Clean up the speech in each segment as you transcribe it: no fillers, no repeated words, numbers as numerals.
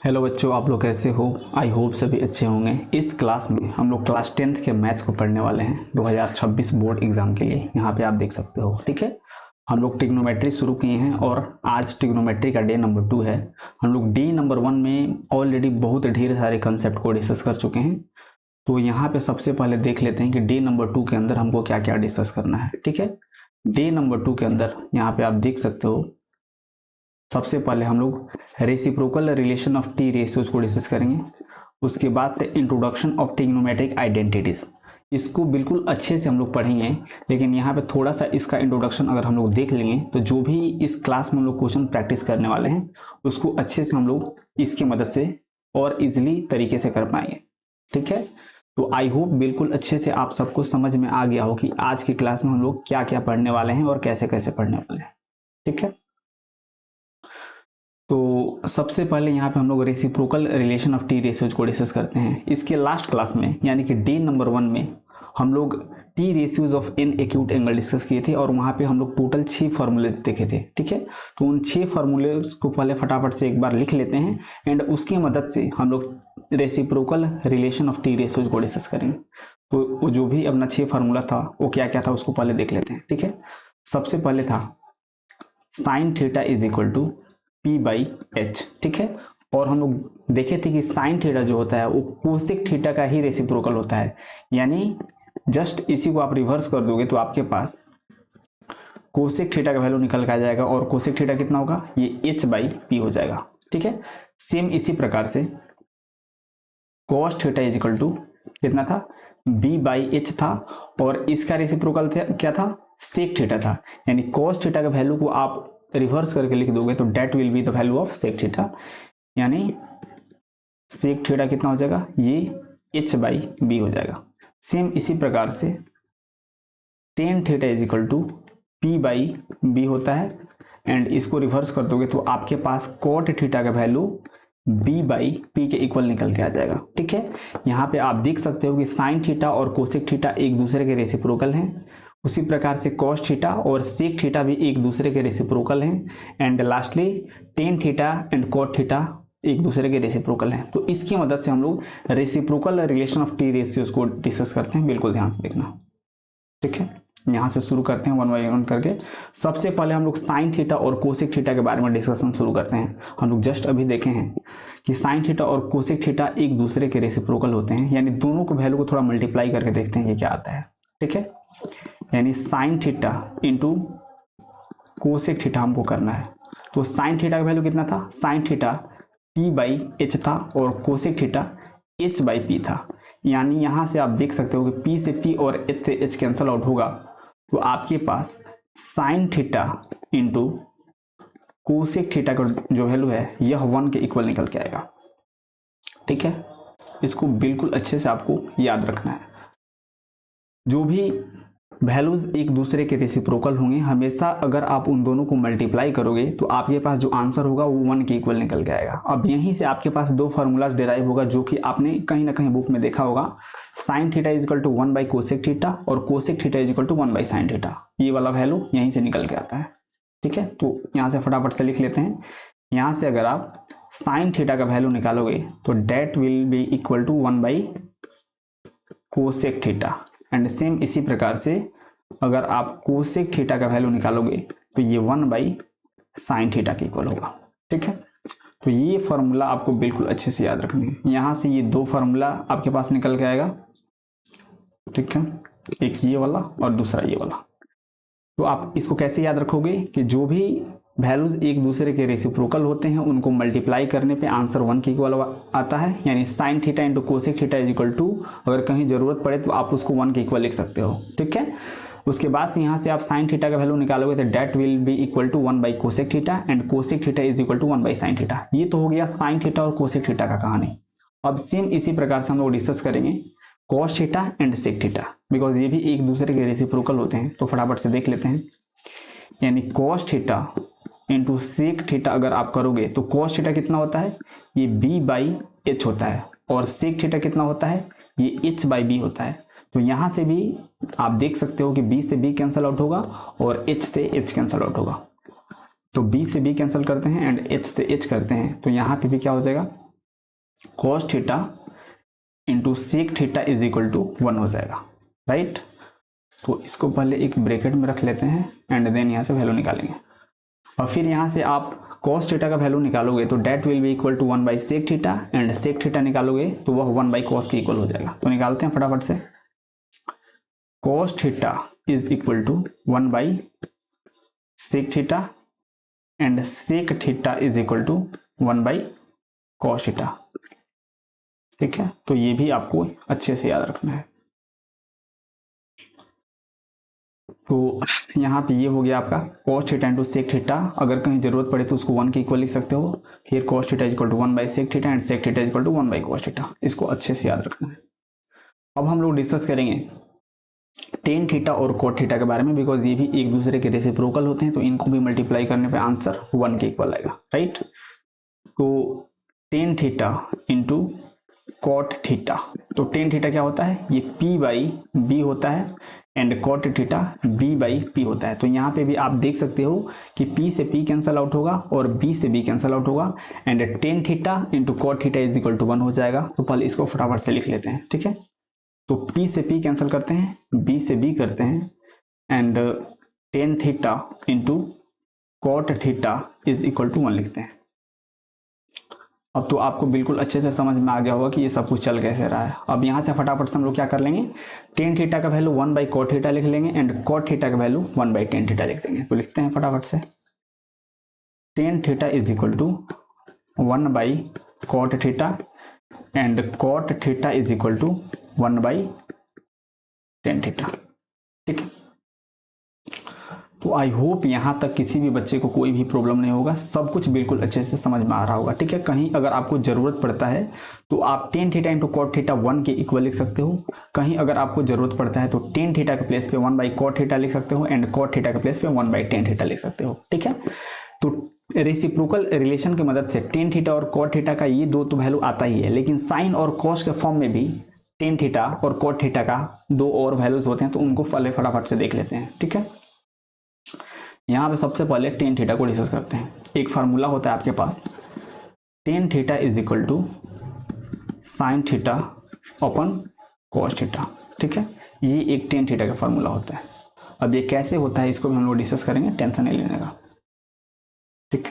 Hello बच्चों, आप लोग कैसे हो? आई होप सभी अच्छे होंगे। इस क्लास में हम लोग क्लास 10th के मैथ्स को पढ़ने वाले हैं 2026 बोर्ड एग्जाम के लिए। यहाँ पे आप देख सकते हो, ठीक है। हम लोग ट्रिग्नोमेट्री शुरू किए हैं और आज ट्रिग्नोमेट्री का डे नंबर 2 है। हम लोग डे नंबर 1 में ऑलरेडी बहुत ढेर सारे कंसेप्ट को डिस्कस कर चुके हैं। तो यहाँ पे सबसे पहले देख लेते हैं कि डे नंबर 2 के अंदर हमको क्या क्या डिस्कस करना है, ठीक है। डे नंबर 2 के अंदर यहाँ पे आप देख सकते हो, सबसे पहले हम लोग reciprocal relation of T ratios को डिस्कस करेंगे। उसके बाद से इंट्रोडक्शन ऑफ ट्रिग्नोमेट्रिक आइडेंटिटीज, इसको बिल्कुल अच्छे से हम लोग पढ़ेंगे। लेकिन यहाँ पे थोड़ा सा इसका इंट्रोडक्शन अगर हम लोग देख लेंगे तो जो भी इस क्लास में हम लोग क्वेश्चन प्रैक्टिस करने वाले हैं उसको अच्छे से हम लोग इसकी मदद से और इजिली तरीके से कर पाएंगे, ठीक है। तो आई होप बिल्कुल अच्छे से आप सबको समझ में आ गया हो कि आज की क्लास में हम लोग क्या क्या पढ़ने वाले हैं और कैसे कैसे पढ़ने वाले हैं, ठीक है। तो सबसे पहले यहाँ पे हम लोग reciprocal relation of T ratios को डिस्कस करते हैं। इसके लास्ट क्लास में यानी कि डे नंबर 1 में हम लोग T ratios of an acute angle discuss किए थे और वहाँ पे हम लोग टोटल 6 फार्मूले देखे थे, ठीक है। तो उन 6 फार्मूले को पहले फटाफट से एक बार लिख लेते हैं एंड उसकी मदद से हम लोग reciprocal relation of T ratios को डिस्कस करेंगे। तो वो जो भी अपना 6 फार्मूला था वो क्या क्या था उसको पहले देख लेते हैं, ठीक है। सबसे पहले था sine theta is equal to P by H, ठीक है। और हम लोग देखे थे कि साइन थीटा जो होता है वो कोसेक थीटा का ही रेसिप्रोकल होता है। यानी जस्ट इसी को आप रिवर्स कर दोगे तो आपके पास कोसेक थीटा का वैल्यू निकल के आ जाएगा और कोसेक थीटा कितना होगा, ये h बाई पी हो जाएगा, ठीक है। सेम इसी प्रकार से cos theta is equal to कितना था, b बाई एच था और इसका रेसिप्रोकल क्या था, सेक थीटा था। यानी कॉस थीटा का वैल्यू को आप रिवर्स करके लिख दोगे तो that will be the value of sec theta. यानी सेक थीटा कितना हो जाएगा, ये h बाई बी हो जाएगा। सेम इसी प्रकार से tan theta is equal to P by B होता है एंड इसको रिवर्स कर दोगे तो आपके पास कॉट थीटा का वैल्यू b बाई पी के इक्वल निकल के आ जाएगा, ठीक है। यहाँ पे आप देख सकते हो कि साइन थीटा और कोसेक थीटा एक दूसरे के रेसिप्रोकल हैं। उसी प्रकार से कॉस थीटा और सेक थीटा भी एक दूसरे के रेसिप्रोकल हैं and lastly tan theta and cot theta एक दूसरे के रेसिप्रोकल हैं। तो इसकी मदद से हम लोग reciprocal relation of T ratios को डिस्कस करते हैं। बिल्कुल ध्यान से देखना, ठीक है। यहाँ से शुरू करते हैं 1 बाई 1 करके। सबसे पहले हम लोग साइन थीटा और कोसेक थीटा के बारे में डिस्कशन शुरू करते हैं। हम लोग जस्ट अभी देखे हैं कि साइन थीटा और कोसेक थीटा एक दूसरे के रेसिप्रोकल होते हैं। यानी दोनों को वैल्यू को थोड़ा मल्टीप्लाई करके देखते हैं ये क्या आता है, ठीक है। यानी sine theta into cosec theta हमको करना है। तो साइन थीटा का वैल्यू कितना था, sine theta p by H था और cosec theta h by P था। यानी यहां से आप देख सकते हो कि p से p और h से h कैंसल आउट होगा तो आपके पास sine theta into cosec theta का जो वैल्यू है यह 1 के इक्वल निकल के आएगा, ठीक है। इसको बिल्कुल अच्छे से आपको याद रखना है। जो भी वैल्यूज एक दूसरे के रेसिप्रोकल होंगे हमेशा अगर आप उन दोनों को मल्टीप्लाई करोगे तो आपके पास जो आंसर होगा वो 1 के इक्वल निकल के आएगा। अब यहीं से आपके पास 2 फार्मूलाज डिराइव होगा जो कि आपने कहीं ना कहीं बुक में देखा होगा। Sine theta is equal to 1 by cosec theta और cosec theta is equal to 1 by sine theta. ये वाला वैल्यू यहीं से निकल के आता है, ठीक है। तो यहाँ से फटाफट से लिख लेते हैं। यहाँ से अगर आप साइन थीटा का वैल्यू निकालोगे तो that will be equal to 1 by cosec theta and same इसी प्रकार से अगर आप कोसेक थीटा का वैल्यू निकालोगे तो ये 1 बाई साइन थीटा के इक्वल होगा, ठीक है। तो ये फार्मूला आपको बिल्कुल अच्छे से याद रखनी है। यहाँ से ये 2 फार्मूला आपके पास निकल के आएगा, ठीक है। एक ये वाला और दूसरा ये वाला। तो आप इसको कैसे याद रखोगे कि जो भी वैल्यूज एक दूसरे के रेसिप्रोकल होते हैं उनको मल्टीप्लाई करने पे आंसर 1 के इक्वल आता है। यानी sine theta into cosec theta is equal to, अगर कहीं जरूरत पड़े तो आप उसको 1 के इक्वल लिख सकते हो, ठीक है। उसके बाद से यहाँ से आप साइन थीटा का वैल्यू निकालोगे तो that will be equal to 1 by cosec theta and cosec theta is equal to 1 by sine theta. ये तो हो गया साइन थीटा और कोसेक थीटा का कहानी। अब सेम इसी प्रकार से हम लोग डिस्कस करेंगे cos theta and sec theta, because ये भी एक दूसरे के रेसिप्रोकल होते हैं। तो फटाफट से देख लेते हैं। यानी cos theta into sec theta अगर आप करोगे तो कॉस थीटा कितना होता है, ये b बाई एच होता है और सेक थीटा कितना होता है, ये h बाई बी होता है। तो यहाँ से भी आप देख सकते हो कि b से b कैंसल आउट होगा और h से h कैंसल आउट होगा। तो b से b कैंसिल करते हैं एंड h से h करते हैं तो यहाँ पे भी क्या हो जाएगा, cos theta into sec theta is equal to 1 हो जाएगा, राइट। तो इसको पहले एक ब्रैकेट में रख लेते हैं एंड देन यहाँ से वैल्यू निकालेंगे, और फिर यहाँ से आप कॉस थीटा का वैल्यू निकालोगे तो that will be equal to 1 by sec theta, and sec theta निकालोगे तो वह 1 बाई कॉस के इक्वल हो जाएगा। तो निकालते हैं फटाफट से। Cos theta is equal to 1 by sec theta and sec theta is equal to 1 by cos theta, ठीक है। तो ये भी आपको अच्छे से याद रखना है। तो यहाँ पे ये हो गया आपका cos theta into sec theta, अगर कहीं जरूरत पड़े तो उसको 1 के इक्वल लिख सकते हो। फिर cos theta is equal to 1 by sec theta and sec theta is equal to 1 by cos theta, इसको अच्छे से याद रखना है। अब हम लोग डिस्कस करेंगे टेन थीटा और कॉट थीटा के बारे में, बिकॉज ये भी एक दूसरे के रेसिप्रोकल होते हैं, तो इनको भी मल्टीप्लाई करने पे आंसर 1 के इक्वल आएगा, राइट। तो tan theta into cot theta, तो टेन थीटा क्या होता है, ये पी बाई बी होता है, and cot theta B by P होता है। तो यहाँ पे भी आप देख सकते हो कि पी से पी कैंसल आउट होगा और बी से बी कैंसल आउट होगा, and tan theta into cot theta is equal to 1 हो जाएगा। तो पहले इसको फटाफट से लिख लेते हैं, ठीक है। तो P से P कैंसिल करते हैं, B से B करते हैं, and tan theta into cot theta is equal to 1 लिखते हैं। अब तो आपको बिल्कुल अच्छे से समझ में आ गया होगा कि ये सब कुछ चल कैसे रहा है। अब यहाँ से फटाफट से हम लोग क्या कर लेंगे, टेन थीटा का वैल्यू 1 बाई कॉट थीटा लिख लेंगे, एंड कॉट थीटा का वैल्यू 1 बाई टेन थीटा लिख देंगे। तो लिखते हैं फटाफट से, tan theta is equal to 1 by cot theta and cot theta is equal to 1 by tan theta, ठीक है। तो आई होप यहाँ तक किसी भी बच्चे को कोई भी प्रॉब्लम नहीं होगा, सब कुछ बिल्कुल अच्छे से समझ में आ रहा होगा, ठीक है। कहीं अगर आपको जरूरत पड़ता है तो आप tan theta into cot theta 1 के इक्वल लिख सकते हो। कहीं अगर आपको जरूरत पड़ता है तो टेन थीटा के प्लेस पे 1 बाई कॉट थीटा लिख सकते हो, एंड कॉट थीटा के प्लेस पे 1 बाई टेन थीटा लिख सकते हो, ठीक है। तो रेसिप्रोकल रिलेशन की मदद से टेन थीटा और कॉट थीटा का ये दो तो वैल्यू आता ही है, लेकिन साइन और कॉस के फॉर्म में भी टेन थीटा और कॉट थीटा का दो और वैल्यूज होते हैं, तो उनको पहले फटाफट से देख लेते हैं, ठीक है। यहाँ पे सबसे पहले टेन थीटा को डिस्कस करते हैं। एक फार्मूला होता है आपके पास, tan theta is equal to sine theta upon cos theta, ठीक है। ये एक टेन थीटा का फार्मूला होता है। अब ये कैसे होता है इसको भी हम लोग डिस्कस करेंगे, टेंशन नहीं लेने का, ठीक।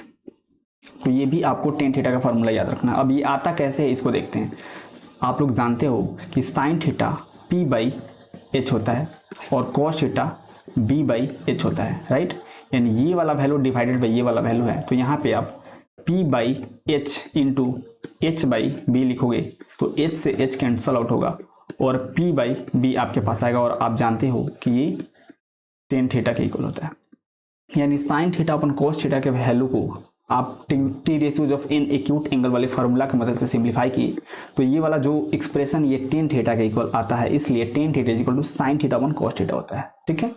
तो ये भी आपको टेन थीटा का फार्मूला याद रखना। अब ये आता कैसे है इसको देखते हैं। आप लोग जानते हो कि sine theta P by H होता है और cos theta B by H होता है, राइट। यानी ये वाला वैल्यू डिवाइडेड बाई ये वाला वैल्यू है, तो यहाँ पे आप P by H into H by B लिखोगे तो एच से एच कैंसल आउट होगा और पी बाई बी आपके पास आएगा, और आप जानते हो कि ये टेन थीटा के इक्वल होता है। यानी sine theta upon cos theta के वैल्यू को आप T ratios of an acute angle वाले फार्मूला की मदद से सिंप्लीफाई किए, तो ये वाला जो एक्सप्रेशन ये टेन थीटा के इक्वल आता है, इसलिए tan theta equal to sine theta one cos theta होता है, ठीक है।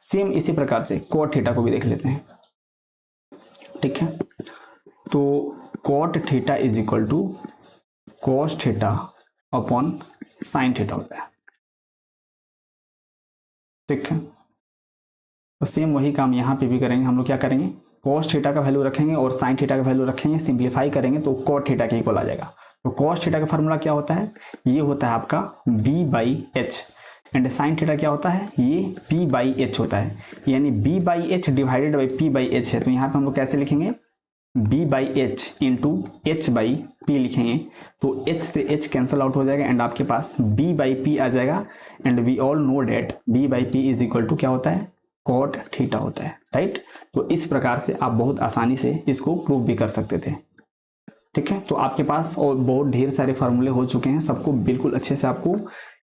सेम इसी प्रकार से कॉट थीटा को भी देख लेते हैं, ठीक है। तो cot theta is equal to cos theta upon sine theta होता है, ठीक है। तो सेम वही काम यहाँ पे भी करेंगे। हम लोग क्या करेंगे, कॉस थीटा का वैल्यू रखेंगे और साइन थीटा का वैल्यू रखेंगे, सिंप्लीफाई करेंगे तो कॉट थीटा के इक्वल आ जाएगा। तो कॉस थीटा का फार्मूला क्या होता है, ये होता है आपका b by H, and sine theta क्या होता है, ये p बाई एच होता है। यानी b by H divided by p by H है, तो यहाँ पे हम लोग कैसे लिखेंगे, b by H into H by P लिखेंगे, तो h से h कैंसल आउट हो जाएगा एंड आपके पास b बाई पी आ जाएगा। And we all know that b by P is equal to क्या होता है, कॉट थीटा होता है, राइट। तो इस प्रकार से आप बहुत आसानी से इसको प्रूव भी कर सकते थे, ठीक है। तो आपके पास और बहुत ढेर सारे फार्मूले हो चुके हैं, सबको बिल्कुल अच्छे से आपको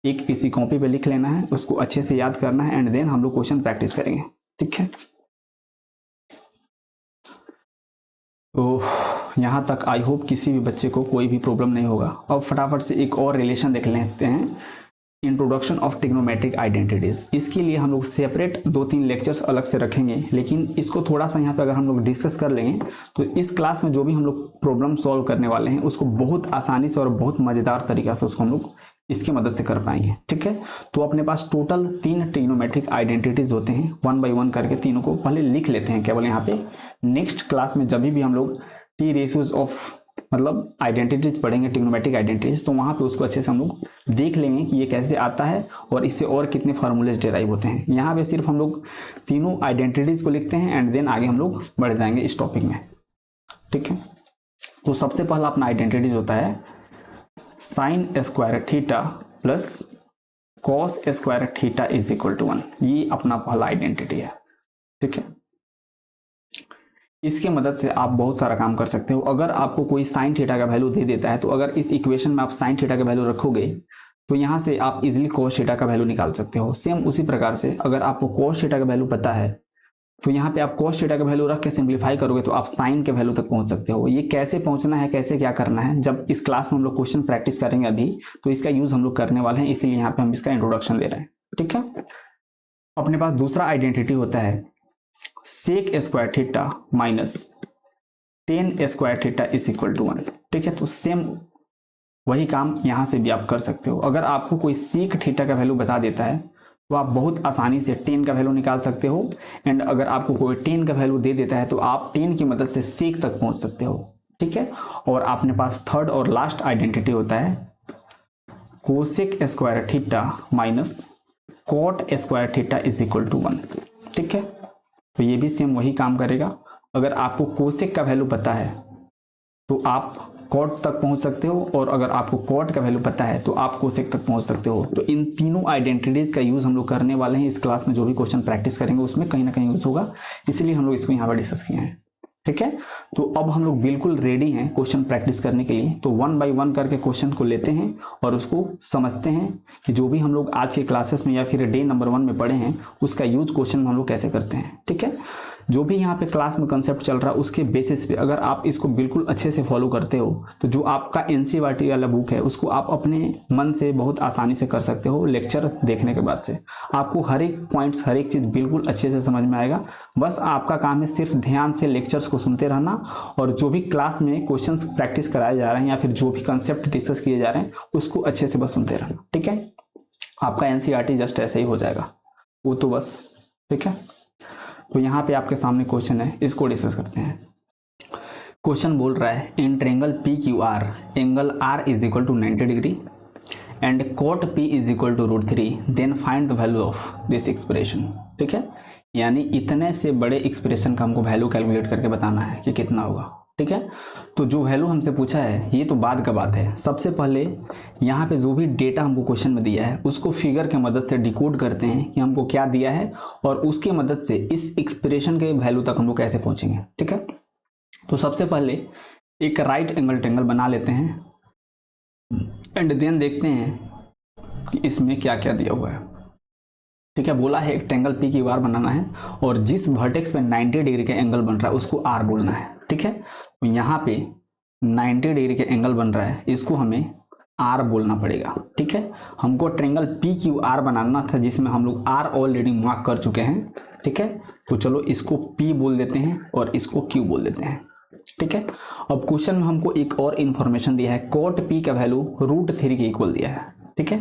एक किसी कॉपी पे लिख लेना है, उसको अच्छे से याद करना है, एंड देन हम लोग क्वेश्चन प्रैक्टिस करेंगे, ठीक है। तो यहाँ तक आई होप किसी भी बच्चे को कोई भी प्रॉब्लम नहीं होगा। अब फटाफट से एक और रिलेशन देख लेते हैं, इंट्रोडक्शन ऑफ ट्रिग्नोमेट्रिक आइडेंटिटीज। इसके लिए हम लोग सेपरेट 2-3 लेक्चर्स अलग से रखेंगे, लेकिन इसको थोड़ा सा यहाँ पे अगर हम लोग डिस्कस कर लेंगे तो इस क्लास में जो भी हम लोग प्रॉब्लम सॉल्व करने वाले हैं उसको बहुत आसानी से और बहुत मज़ेदार तरीका से उसको हम लोग इसकी मदद से कर पाएंगे, ठीक है। तो अपने पास टोटल 3 ट्रिग्नोमेट्रिक आइडेंटिटीज होते हैं, 1 बाई 1 करके तीनों को पहले लिख लेते हैं केवल यहाँ पे। नेक्स्ट क्लास में जब भी हम लोग टी रेशियोज ऑफ मतलब आइडेंटिटीज पढ़ेंगे, ट्रिग्नोमेट्रिक आइडेंटिटीज, तो वहाँ पे उसको अच्छे से हम लोग देख लेंगे कि ये कैसे आता है और इससे और कितने फार्मूलेज डेराइव होते हैं। यहाँ पे सिर्फ हम लोग तीनों आइडेंटिटीज को लिखते हैं एंड देन आगे हम लोग बढ़ जाएंगे इस टॉपिक में, ठीक है। तो सबसे पहला अपना आइडेंटिटीज होता है sine square theta plus cos square theta is equal to 1। ये अपना पहला आइडेंटिटी है, ठीक है। इसके मदद से आप बहुत सारा काम कर सकते हो। अगर आपको कोई साइन थीटा का वैल्यू दे देता है तो अगर इस इक्वेशन में आप साइन थीटा का वैल्यू रखोगे तो यहाँ से आप इजीली कॉस थीटा का वैल्यू निकाल सकते हो। सेम उसी प्रकार से अगर आपको कॉस थीटा का वैल्यू पता है तो यहाँ पे आप कॉस थीटा का वैल्यू रख के सिंप्लीफाई करोगे तो आप साइन के वैल्यू तक पहुंच सकते हो। ये कैसे पहुंचना है, कैसे क्या करना है, जब इस क्लास में हम लोग क्वेश्चन प्रैक्टिस करेंगे अभी, तो इसका यूज हम लोग करने वाले हैं, इसीलिए यहाँ पे हम इसका इंट्रोडक्शन ले रहे हैं, ठीक है। अपने पास दूसरा आइडेंटिटी होता है sec square theta minus tan square theta is equal to 1, ठीक है। तो सेम वही काम यहाँ से भी आप कर सकते हो। अगर आपको कोई सेक थीटा का वैल्यू बता देता है तो आप बहुत आसानी से 10 का वैल्यू निकाल सकते हो एंड अगर आपको कोई 10 का वैल्यू दे देता है तो आप 10 की मदद से सेक तक पहुंच सकते हो, ठीक है। और अपने पास थर्ड और लास्ट आइडेंटिटी होता है cosec square theta minus cot square theta is equal to 1, ठीक है। तो ये भी सेम वही काम करेगा। अगर आपको कोसेक का वैल्यू पता है तो आप कॉट तक पहुंच सकते हो और अगर आपको कॉट का वैल्यू पता है तो आप कोसेक तक पहुंच सकते हो। तो इन तीनों आइडेंटिटीज का यूज हम लोग करने वाले हैं इस क्लास में। जो भी क्वेश्चन प्रैक्टिस करेंगे उसमें कहीं ना कहीं यूज होगा, इसलिए हम लोग इसको यहाँ पर डिस्कस किए हैं, ठीक है। तो अब हम लोग बिल्कुल रेडी हैं क्वेश्चन प्रैक्टिस करने के लिए। तो 1 बाय 1 करके क्वेश्चन को लेते हैं और उसको समझते हैं कि जो भी हम लोग आज के क्लासेस में या फिर डे नंबर 1 में पढ़े हैं उसका यूज क्वेश्चन में हम लोग कैसे करते हैं, ठीक है। जो भी यहाँ पे क्लास में कंसेप्ट चल रहा है उसके बेसिस पे अगर आप इसको बिल्कुल अच्छे से फॉलो करते हो तो जो आपका एनसीईआरटी वाला बुक है उसको आप अपने मन से बहुत आसानी से कर सकते हो। लेक्चर देखने के बाद से आपको हर एक पॉइंट्स, हर एक चीज़ बिल्कुल अच्छे से समझ में आएगा। बस आपका काम है सिर्फ ध्यान से लेक्चर्स को सुनते रहना और जो भी क्लास में क्वेश्चंस प्रैक्टिस कराए जा रहे हैं या फिर जो भी कंसेप्ट डिस्कस किए जा रहे हैं उसको अच्छे से बस सुनते रहना, ठीक है। आपका एनसीईआरटी जस्ट ऐसे ही हो जाएगा वो तो बस, ठीक है। तो यहाँ पे आपके सामने क्वेश्चन है, इसको डिस्कस करते हैं। क्वेश्चन बोल रहा है in triangle P Q R angle R is equal to 90 degree and cot P is equal to √3 then find the value of this expression, ठीक है। यानी इतने से बड़े एक्सप्रेशन का हमको वैल्यू कैलकुलेट करके बताना है कि कितना होगा, ठीक है। तो जो वैल्यू हमसे पूछा है ये तो बाद का बात है। सबसे पहले यहाँ पे जो भी डेटा हमको क्वेश्चन में दिया है उसको फिगर के मदद से डिकोड करते हैं कि हमको क्या दिया है और उसके मदद से इस एक्सप्रेशन के वैल्यू तक हम लोग कैसे पहुंचेंगे, ठीक है। तो सबसे पहले एक राइट एंगल ट्रायंगल बना लेते हैं एंड देन देखते हैं कि इसमें क्या क्या दिया हुआ है, ठीक है। बोला है एक ट्रायंगल पी क्यू आर बनाना है और जिस वर्टेक्स पे 90 डिग्री का एंगल बन रहा है उसको आर बोलना है, ठीक है। तो यहाँ पे 90 डिग्री का एंगल बन रहा है, इसको हमें आर बोलना पड़ेगा, ठीक है। हमको ट्रायंगल पी क्यू आर बनाना था जिसमें हम लोग आर ऑलरेडी मार्क कर चुके हैं, ठीक है। तो चलो इसको पी बोल देते हैं और इसको क्यू बोल देते हैं, ठीक है। अब क्वेश्चन में हमको एक और इन्फॉर्मेशन दिया है, कॉट पी का वैल्यू √3 के इक्वल दिया है, ठीक है।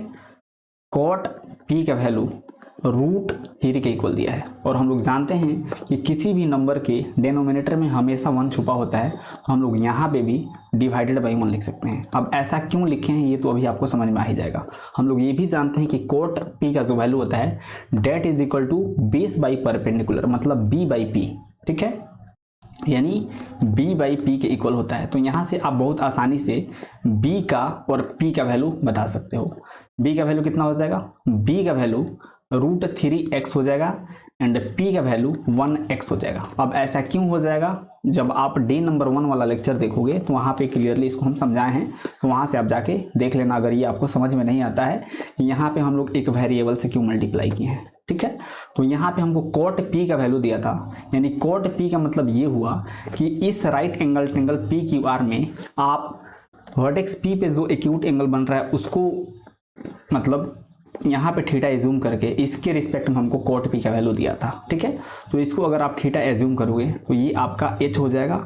कॉट पी का वैल्यू √3 के इक्वल दिया है और हम लोग जानते हैं कि किसी भी नंबर के डिनोमिनेटर में हमेशा 1 छुपा होता है। हम लोग यहाँ पे भी डिवाइडेड बाई 1 लिख सकते हैं। अब ऐसा क्यों लिखे हैं ये तो अभी आपको समझ में आ ही जाएगा। हम लोग ये भी जानते हैं कि कॉट पी का जो वैल्यू होता है that is equal to base by perpendicular, मतलब बी बाई पी, ठीक है। यानी b बाई पी के इक्वल होता है। तो यहाँ से आप बहुत आसानी से b का और p का वैल्यू बता सकते हो। b का वैल्यू कितना हो जाएगा, b का वैल्यू √3x हो जाएगा एंड p का वैल्यू 1x हो जाएगा। अब ऐसा क्यों हो जाएगा, जब आप डे नंबर 1 वाला लेक्चर देखोगे तो वहाँ पे क्लियरली इसको हम समझाए हैं, तो वहाँ से आप जाके देख लेना अगर ये आपको समझ में नहीं आता है। यहाँ पे हम लोग एक वेरिएबल से क्यों मल्टीप्लाई किए हैं, ठीक है। तो यहाँ पे हमको कॉट पी का वैल्यू दिया था, यानी कॉट पी का मतलब ये हुआ कि इस right angle triangle P Q are में आप वर्टेक्स पी पे जो एक्यूट एंगल बन रहा है उसको मतलब यहाँ पे थीटा एज्यूम करके इसके रिस्पेक्ट में हमको कॉट पी का वैल्यू दिया था, ठीक है। तो इसको अगर आप थीटा एज्यूम करोगे तो ये आपका h हो जाएगा,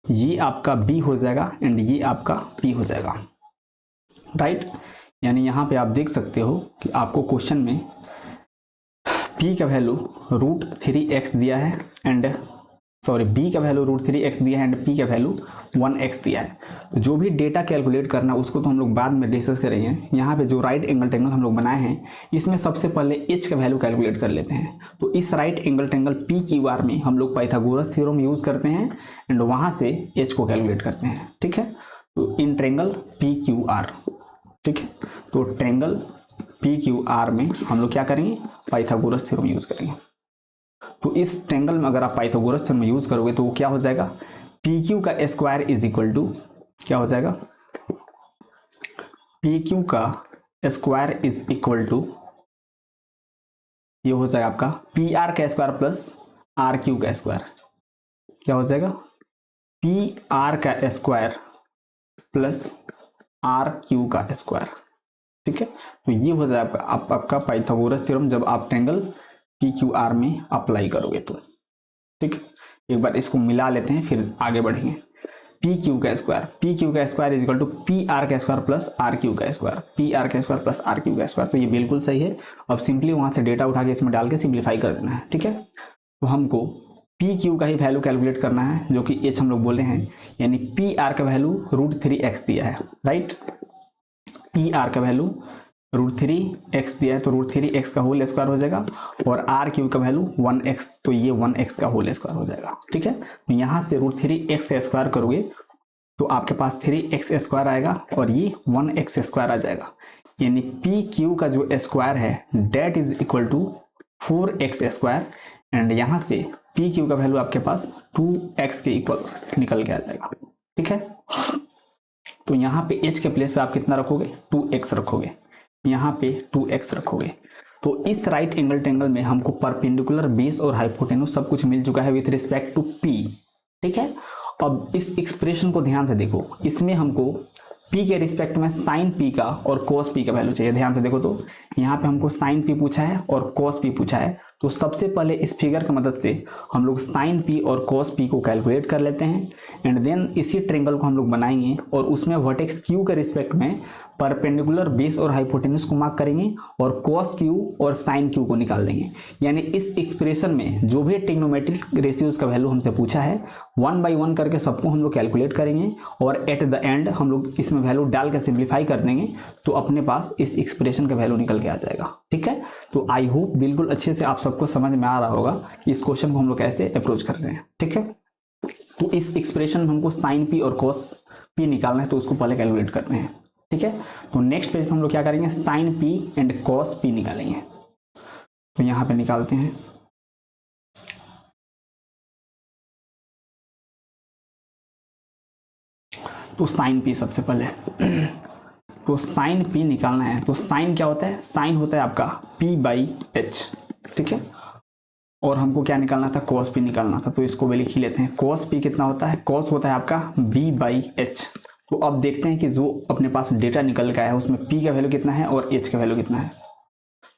ये आपका b हो जाएगा एंड ये आपका p हो जाएगा, राइट। यानी यहाँ पे आप देख सकते हो कि आपको क्वेश्चन में p का वैल्यू √3x दिया है एंड b का वैल्यू √3x दिया है एंड p का वैल्यू 1x दिया है। तो जो भी डेटा कैलकुलेट करना उसको तो हम लोग बाद में डिस्कस करेंगे। यहाँ पे जो राइट एंगल ट्रायंगल हम लोग बनाए हैं इसमें सबसे पहले एच का वैल्यू कैलकुलेट कर लेते हैं। तो इस right angle triangle P Q are में हम लोग पाइथागोरस थ्योरम यूज करते हैं एंड वहाँ से एच को कैलकुलेट करते हैं। ठीक है, तो इन ट्रायंगल पी क्यू आर, ठीक है, तो ट्रायंगल पी क्यू आर में हम लोग क्या करेंगे, पाइथागोरस थ्योरम यूज करेंगे। तो इस ट्रायंगल में अगर आप पाइथागोरस थ्योरम यूज करोगे तो वो क्या हो जाएगा, पी क्यू का स्क्वायर इज इक्वल टू क्या हो जाएगा, पी क्यू का स्क्वायर इज इक्वल टू ये हो जाएगा आपका पी आर का स्क्वायर प्लस आर क्यू का स्क्वायर। क्या हो जाएगा, पी आर का स्क्वायर प्लस आर क्यू का स्क्वायर। ठीक है, तो ये हो जाएगा आपका पाइथागोरस थ्योरम जब आप ट्रायंगल पी क्यू आर में अप्लाई करोगे तो। ठीक है, एक बार इसको मिला लेते हैं फिर आगे बढ़ेंगे। पी क्यू का square is equal to P R का स्क्वायर प्लस आर क्यू का स्क्वायर, पी आर का स्क्वायर प्लस आर क्यू का स्क्वायर। तो ये बिल्कुल सही है। अब सिंपली वहां से डेटा उठा के इसमें डाल के सिंप्लीफाई कर देना है। ठीक है, तो हमको पी क्यू का ही वैल्यू कैलकुलेट करना है जो कि एच हम लोग बोले हैं, यानी पी आर का वैल्यू √3x दिया है, राइट। पी आर का वैल्यू √3x दिया है तो √3x का होल स्क्वायर हो जाएगा और आर क्यू का वैल्यू 1x, तो ये 1x का होल स्क्वायर हो जाएगा। ठीक है, तो यहाँ से √3x से स्क्वायर करोगे तो आपके पास 3x स्क्वायर आएगा और ये 1x स्क्वायर आ जाएगा, यानी पी क्यू का जो स्क्वायर है that is equal to 4x square and यहाँ से पी क्यू का वैल्यू आपके पास 2x के इक्वल निकल के आ जाएगा। ठीक है, तो यहाँ पे h के प्लेस पे आप कितना रखोगे, 2x रखोगे, यहाँ पे 2x रखोगे। तो इस राइट एंगल ट्रायंगल में हमको परपेंडिकुलर बेस और हाइपोटेन्यूज सब कुछ मिल चुका है विथ रिस्पेक्ट टू p। ठीक है, अब इस एक्सप्रेशन को ध्यान से देखो, इसमें हमको p के रिस्पेक्ट में साइन p का और cos p का वैल्यू चाहिए। ध्यान से देखो तो यहाँ पे हमको साइन p पूछा है और cos p पूछा है। तो सबसे पहले इस फिगर की मदद से हम लोग साइन p और cos p को कैलकुलेट कर लेते हैं एंड देन इसी ट्रायंगल को हम लोग बनाएंगे और उसमें वर्टेक्स q के रिस्पेक्ट में परपेंडिकुलर बेस और हाइपोटेन्यूज को मार्क करेंगे और cos q और sin q को निकाल देंगे। यानी इस एक्सप्रेशन में जो भी ट्रिग्नोमेट्रिक रेशियोज का वैल्यू हमसे पूछा है 1 बाई 1 करके सबको हम लोग कैलकुलेट करेंगे और एट द एंड हम लोग इसमें वैल्यू डाल के सिंप्लीफाई कर देंगे तो अपने पास इस एक्सप्रेशन का वैल्यू निकल के आ जाएगा। ठीक है, तो आई होप बिल्कुल अच्छे से आप सबको समझ में आ रहा होगा कि इस क्वेश्चन को हम लोग कैसे अप्रोच कर रहे हैं। ठीक है, तो इस एक्सप्रेशन में हमको साइन p और cos p निकालना है तो उसको पहले कैलकुलेट करते हैं। ठीक है, तो नेक्स्ट पेज पे हम लोग क्या करेंगे, sine p and cos p निकालेंगे। तो यहां पे निकालते हैं, तो साइन p सबसे पहले तो साइन p निकालना है। तो साइन क्या होता है, साइन होता है आपका p/h। ठीक है, और हमको क्या निकालना था, cos p निकालना था। तो इसको भी लिख ही लेते हैं। cos p कितना होता है, cos होता है आपका b/h। तो अब देखते हैं कि जो अपने पास डेटा निकल के आया है उसमें p का वैल्यू कितना है और h का वैल्यू कितना है।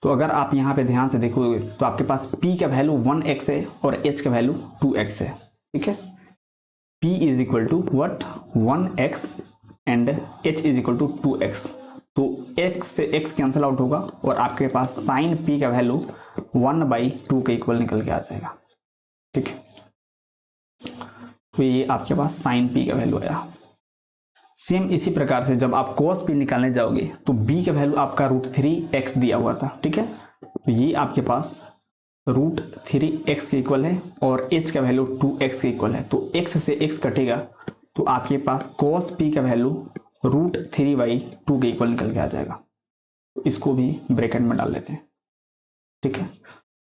तो अगर आप यहाँ पे ध्यान से देखोगे तो आपके पास p का वैल्यू 1x है और h का वैल्यू 2x है। ठीक है, p is equal to what 1x and h is equal to 2x। तो x से x कैंसिल आउट होगा और आपके पास साइन p का वैल्यू 1/2 के इक्वल निकल के आ जाएगा। ठीक है, तो ये आपके पास साइन p का वैल्यू आया। सेम इसी प्रकार से जब आप cos p निकालने जाओगे तो b का वैल्यू आपका √3x दिया हुआ था। ठीक है, तो ये आपके पास √3x के इक्वल है और h का वैल्यू 2x के इक्वल है। तो x से x कटेगा तो आपके पास cos p का वैल्यू √3/2 के इक्वल निकल के आ जाएगा। तो इसको भी ब्रैकेट में डाल लेते हैं। ठीक है,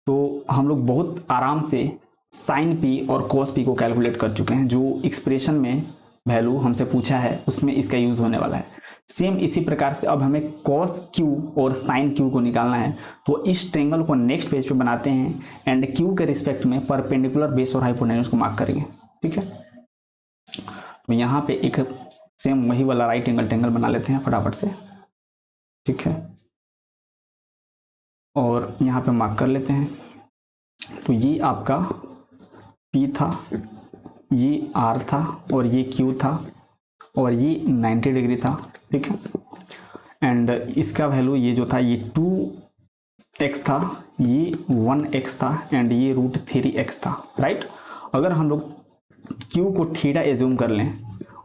तो हम लोग बहुत आराम से साइन p और cos p को कैलकुलेट कर चुके हैं। जो एक्सप्रेशन में वैल्यू हमसे पूछा है उसमें इसका यूज होने वाला है। सेम इसी प्रकार से अब हमें cos q और sin q को निकालना है। तो इस ट्रायंगल को नेक्स्ट पेज पे बनाते हैं एंड q के रिस्पेक्ट में परपेंडिकुलर बेस और हाइपोटेन्यूज को मार्क करेंगे। ठीक है, तो यहाँ पे एक सेम वही वाला राइट एंगल ट्रायंगल बना लेते हैं फटाफट से। ठीक है, और यहाँ पे मार्क कर लेते हैं। तो ये आपका P था, ये R था और ये Q था और ये 90 डिग्री था। ठीक है, एंड इसका वैल्यू ये जो था ये 2x था, ये 1x था एंड ये √3x था। राइट, अगर हम लोग Q को थीटा एज्यूम कर लें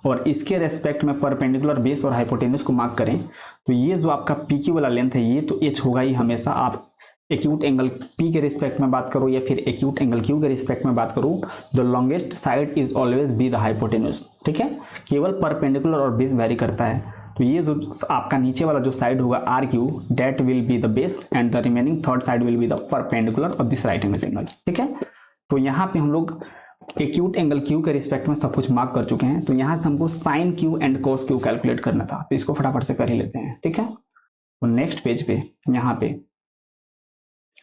और इसके रेस्पेक्ट में परपेंडिकुलर बेस और हाइपोटेन्यूज को मार्क करें तो ये जो आपका पी क्यू वाला लेंथ है ये तो एच होगा ही हमेशा। आप एक्यूट एंगल पी के रिस्पेक्ट में बात करो या फिर एक्यूट एंगल क्यू के रिस्पेक्ट में बात करो, the longest side is always be the hypotenuse. ठीक है, केवल परपेंडिकुलर और बेस वेरी करता है। तो ये जो आपका नीचे वाला जो साइड होगा R Q, that will be the base and the remaining third side will be the perpendicular of this right angle triangle. ठीक है, तो यहाँ पे हम लोग एक्यूट एंगल क्यू के रिस्पेक्ट में सब कुछ मार्क कर चुके हैं। तो यहाँ से हमको sine Q and cos Q calculate करना था, तो इसको फटाफट से कर ही लेते हैं। ठीक है, तो नेक्स्ट पेज पे यहाँ पे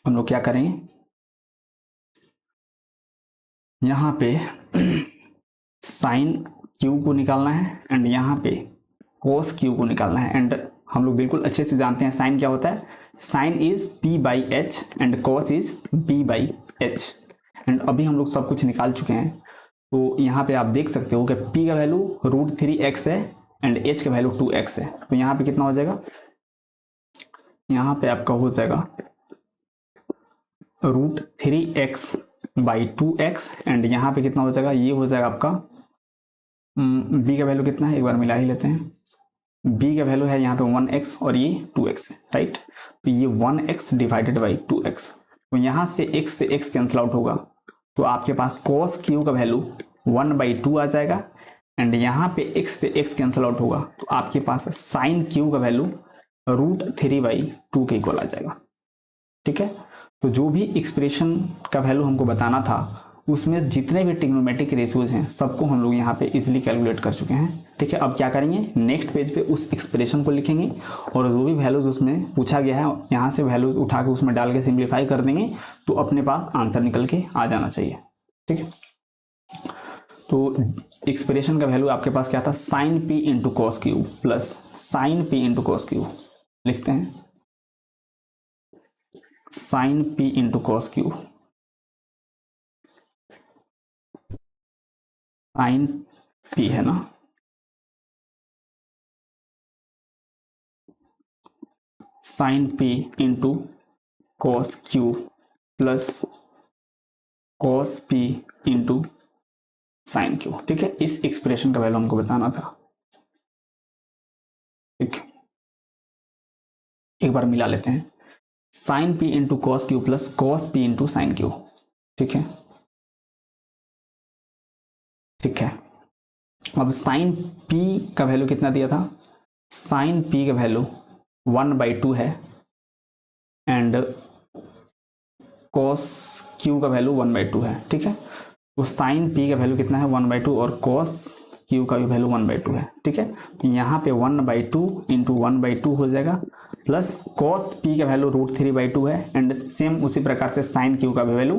हम लोग क्या करेंगे, यहाँ पे साइन क्यू को निकालना है एंड यहाँ पे कोस क्यू को निकालना है। एंड हम लोग बिल्कुल अच्छे से जानते हैं साइन क्या होता है, sine is P by H and cos is B by H. And अभी हम लोग सब कुछ निकाल चुके हैं। तो यहाँ पे आप देख सकते हो कि p का वैल्यू √3x है एंड h का वैल्यू 2x है। तो यहाँ पे कितना हो जाएगा, यहाँ पे आपका हो जाएगा √3x बाई 2x एंड यहाँ पे कितना हो जाएगा, ये हो जाएगा आपका b का वैल्यू कितना है, एक बार मिला ही लेते हैं। b का वैल्यू है यहाँ पे 1x और ये 2x है, राइट। तो ये 1x डिवाइडेड बाई 2x, तो यहाँ से x से x कैंसिल आउट होगा तो आपके पास cos q का वैल्यू 1/2 आ जाएगा एंड यहाँ पे x से x कैंसिल आउट होगा तो आपके पास sin q का वैल्यू √3/2 के इक्वल आ जाएगा। ठीक है, तो जो भी एक्सप्रेशन का वैल्यू हमको बताना था उसमें जितने भी ट्रिग्नोमेट्रिक रेशियोज हैं सबको हम लोग यहाँ पे इजीली कैलकुलेट कर चुके हैं। ठीक है, अब क्या करेंगे, नेक्स्ट पेज पे उस एक्सप्रेशन को लिखेंगे और जो भी वैल्यूज उसमें पूछा गया है यहाँ से वैल्यूज उठा के उसमें डाल के सिंप्लीफाई कर देंगे तो अपने पास आंसर निकल के आ जाना चाहिए। ठीक है, तो एक्सप्रेशन का वैल्यू आपके पास क्या था, sine P into cos Q plus sine P into cos Q. लिखते हैं sine P into cos Q, sine P है ना, sine P into cos Q plus cos P into sine Q. ठीक है, इस एक्सप्रेशन का वैल्यू हमको बताना था। ठीक, एक बार मिला लेते हैं, sine P into cos Q plus cos P into sine Q. ठीक है, ठीक है, अब साइन पी का वैल्यू कितना दिया था, साइन पी का वैल्यू 1/2 है एंड कॉस क्यू का वैल्यू 1/2 है। ठीक है, तो साइन पी का वैल्यू कितना है 1/2 और कॉस क्यू का भी वैल्यू 1/2 है। ठीक है, तो यहाँ पे 1/2 इंटू 1/2 हो जाएगा प्लस कॉस पी का वैल्यू √3/2 है एंड सेम उसी प्रकार से साइन क्यू का भी वैल्यू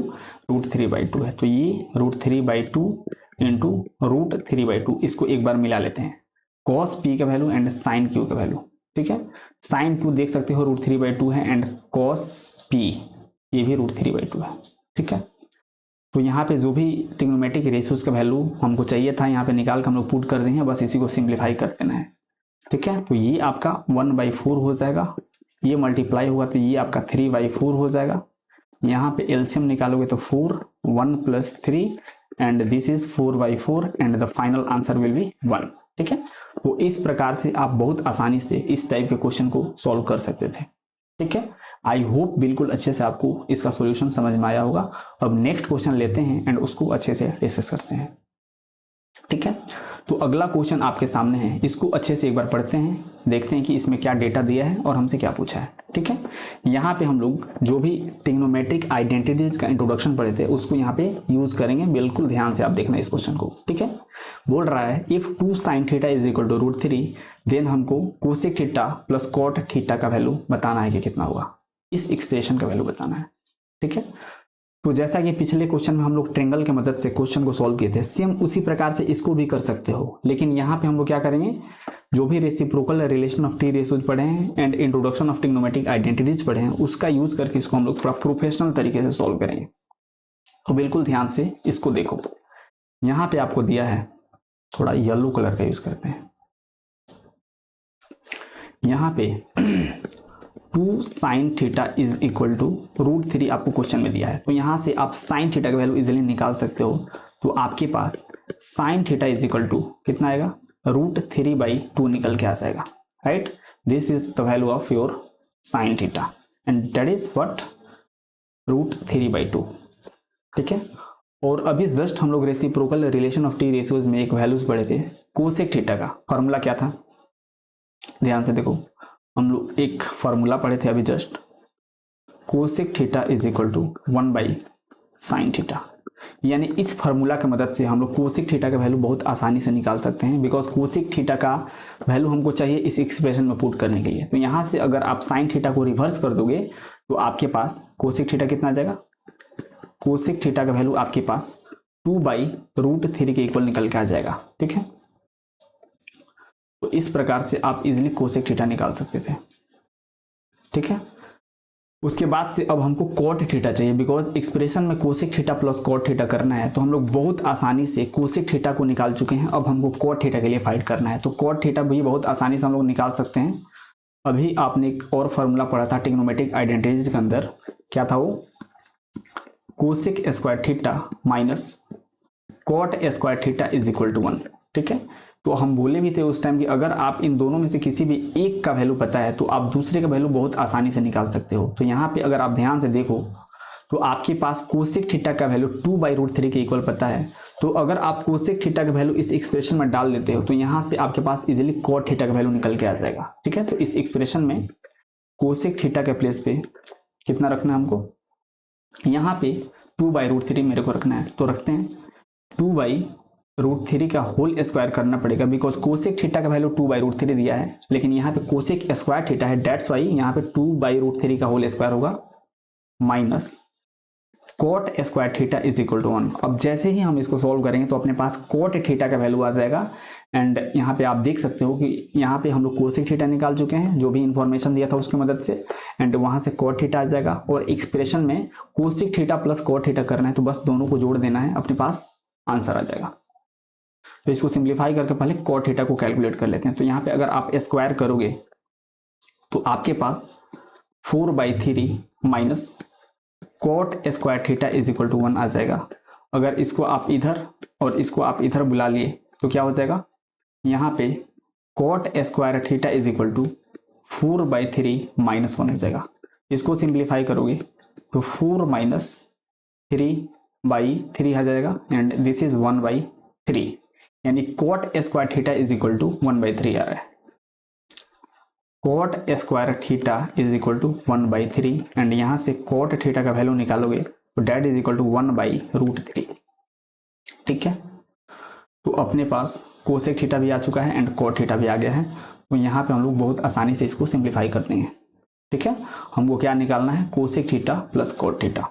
√3/2 है। तो ये √3/2 इंटू √3/2, इसको एक बार मिला लेते हैं, कॉस पी का वैल्यू एंड साइन क्यू का वैल्यू। ठीक है, साइन क्यू देख सकते हो √3/2 है एंड कॉस पी ये भी √3/2 है। ठीक है, तो यहाँ पे जो भी ट्रिग्नोमेट्रिक रेशियोज का वैल्यू हमको चाहिए था यहाँ पे निकाल के हम लोग पुट कर देंगे, बस इसी को सिंप्लीफाई कर देना है। ठीक है, तो ये आपका 1/4 हो जाएगा, ये मल्टीप्लाई होगा तो ये आपका 3/4 हो जाएगा। यहाँ पे एलसीएम निकालोगे तो 4 1 + 3 and this is 4/4 and the final answer will be 1। ठीक है, तो इस प्रकार से आप बहुत आसानी से इस टाइप के क्वेश्चन को सॉल्व कर सकते थे। ठीक है, आई होप बिल्कुल अच्छे से आपको इसका सॉल्यूशन समझ में आया होगा। अब नेक्स्ट क्वेश्चन लेते हैं एंड उसको अच्छे से डिस्कस करते हैं। ठीक है, तो अगला क्वेश्चन आपके सामने है, इसको अच्छे से एक बार पढ़ते हैं, देखते हैं कि इसमें क्या डेटा दिया है और हमसे क्या पूछा है। ठीक है, यहाँ पे हम लोग जो भी ट्रिग्नोमेट्रिक आइडेंटिटीज का इंट्रोडक्शन पढ़े थे उसको यहाँ पे यूज करेंगे, बिल्कुल ध्यान से आप देखना इस क्वेश्चन को। ठीक है, बोल रहा है if 2 sin theta is equal to √3 then हमको cosec theta plus cot theta का वैल्यू बताना है कि कितना होगा, इस एक्सप्रेशन का वैल्यू बताना है। ठीक है, तो जैसा कि पिछले क्वेश्चन में हम लोग ट्रायंगल की मदद से क्वेश्चन को सॉल्व किए थे, सेम उसी प्रकार से इसको भी कर सकते हो, लेकिन यहाँ पे हम लोग क्या करेंगे, जो भी reciprocal relation of T ratios पढ़े हैं and introduction of trigonometric identities पढ़े हैं उसका यूज करके इसको हम लोग थोड़ा प्रोफेशनल तरीके से सॉल्व करेंगे। तो बिल्कुल ध्यान से इसको देखो, यहाँ पे आपको दिया है, थोड़ा येलो कलर का यूज करते हैं, यहाँ पे 2 sin theta is equal to √3 आपको क्वेश्चन में दिया है, तो यहाँ से आप sin थीटा का वैल्यू इजीली निकाल सकते हो। तो आपके पास sin theta is equal to कितना आएगा, √3/2 निकल के आ जाएगा, right. This is the value of your sine theta and that is what √3/2, ठीक है। और अभी जस्ट हम लोग reciprocal relation of T ratios में एक वैल्यूज पढ़े थे, कोसेक थीटा का फॉर्मूला क्या था, ध्यान से देखो। हम लोग एक फॉर्मूला पढ़े थे अभी just, cosec theta is equal to 1/sin theta. यानी इस फार्मूला की मदद से हम लोग कोसेक थीटा का वैल्यू बहुत आसानी से निकाल सकते हैं, बिकॉज कोसेक थीटा का वैल्यू हमको चाहिए इस एक्सप्रेशन में पुट करने के लिए। तो यहाँ से अगर आप साइन थीटा को रिवर्स कर दोगे तो आपके पास कोसेक थीटा कितना आ जाएगा, कोसेक थीटा का वैल्यू आपके पास 2/√3 के इक्वल निकल के आ जाएगा, ठीक है। तो इस प्रकार से आप इजिली कोसेक थीटा निकाल सकते थे, ठीक है। उसके बाद से अब हमको कॉट थीटा चाहिए, बिकॉज एक्सप्रेशन में cosec theta plus cot theta करना है, तो हम लोग बहुत आसानी से कोसेक थीटा को निकाल चुके हैं। अब हमको कॉट थीटा के लिए फाइट करना है, तो कॉट थीटा भी बहुत आसानी से हम लोग निकाल सकते हैं। अभी आपने एक और फॉर्मूला पढ़ा था ट्रिग्नोमेट्रिक आइडेंटिटीज के अंदर, क्या था वो, cosec square theta minus cot square theta is equal to 1, ठीक है। तो हम बोले भी थे उस टाइम कि अगर आप इन दोनों में से किसी भी एक का वैल्यू पता है तो आप दूसरे का वैल्यू बहुत आसानी से निकाल सकते हो। तो यहाँ पे अगर आप ध्यान से देखो तो आपके पास कोसेक थीटा का वैल्यू 2/√3 के इक्वल पता है। तो अगर आप कोसेक थीटा का वैल्यू इस एक्सप्रेशन में डाल देते हो तो यहाँ से आपके पास इजिली कॉट थीटा का वैल्यू निकल के आ जाएगा, ठीक है। तो इस एक्सप्रेशन में कोसेक थीटा के प्लेस पे कितना रखना है हमको, यहाँ पे 2/√3 मेरे को रखना है, तो रखते हैं 2/√3 का होल स्क्वायर करना पड़ेगा, बिकॉज कोसेक थीटा का वैल्यू 2/√3 दिया है, लेकिन यहाँ पे कोसेक स्क्वायर थीटा है, दैट्स वाई यहाँ पे 2/√3 का होल स्क्वायर होगा minus cot square theta is equal to 1। अब जैसे ही हम इसको सॉल्व करेंगे तो अपने पास कॉट थीटा का वैल्यू आ जाएगा। एंड यहाँ पे आप देख सकते हो कि यहाँ पे हम लोग कोसेक थीटा निकाल चुके हैं, जो भी इंफॉर्मेशन दिया था उसकी मदद से, एंड वहां से कॉट थीटा आ जाएगा। और एक्सप्रेशन में cosec theta plus cot theta करना है, तो बस दोनों को जोड़ देना है, अपने पास आंसर आ जाएगा। तो इसको सिंप्लीफाई करके पहले कॉट थीटा को कैलकुलेट कर लेते हैं। तो यहाँ पे अगर आप स्क्वायर करोगे तो आपके पास 4/3 minus cot square theta is equal to 1 आ जाएगा। अगर इसको आप इधर और इसको आप इधर बुला लिए तो क्या हो जाएगा, यहाँ पे cot square theta is equal to 4/3 minus 1 हो जाएगा। इसको सिंप्लीफाई करोगे तो 4 माइनस 3/3 आ जाएगा, एंड दिस इज 1/3, यानी cot square theta is equal to 1/3 आ रहा है। Cot square theta is equal to 1/3, and यहाँ से कॉट थीटा का वैल्यू निकालोगे तो डेट इज इक्वल टू 1/√3, ठीक है। तो अपने पास कोसेक थीटा भी आ चुका है एंड कॉट थीटा भी आ गया है। तो यहाँ पे हम लोग बहुत आसानी से इसको सिंप्लीफाई कर देंगे, ठीक है। हमको क्या निकालना है, cosec theta plus cot theta.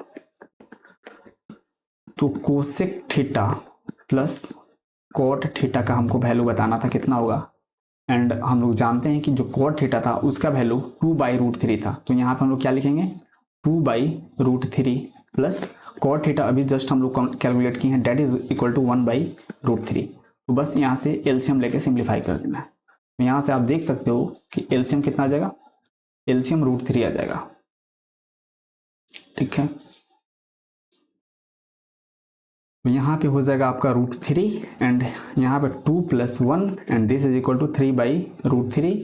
तो cosec theta plus cot theta का हमको वैल्यू बताना था कितना होगा, एंड हम लोग जानते हैं कि जो कॉट थीटा था उसका वैल्यू 2/√3 था। तो यहाँ पे हम लोग क्या लिखेंगे, 2/√3 प्लस कॉट थीटा अभी जस्ट हम लोग कैलकुलेट किए हैं, डेट इज इक्वल टू 1/√3। तो बस यहाँ से एलसीएम लेके सिंप्लीफाई कर देना है। तो यहाँ से आप देख सकते हो कि एलसीएम कितना आ जाएगा, एलसीएम √3 आ जाएगा, ठीक है। तो यहाँ पे हो जाएगा आपका √3, एंड यहाँ पे 2 + 1 and this is equal to 3/√3,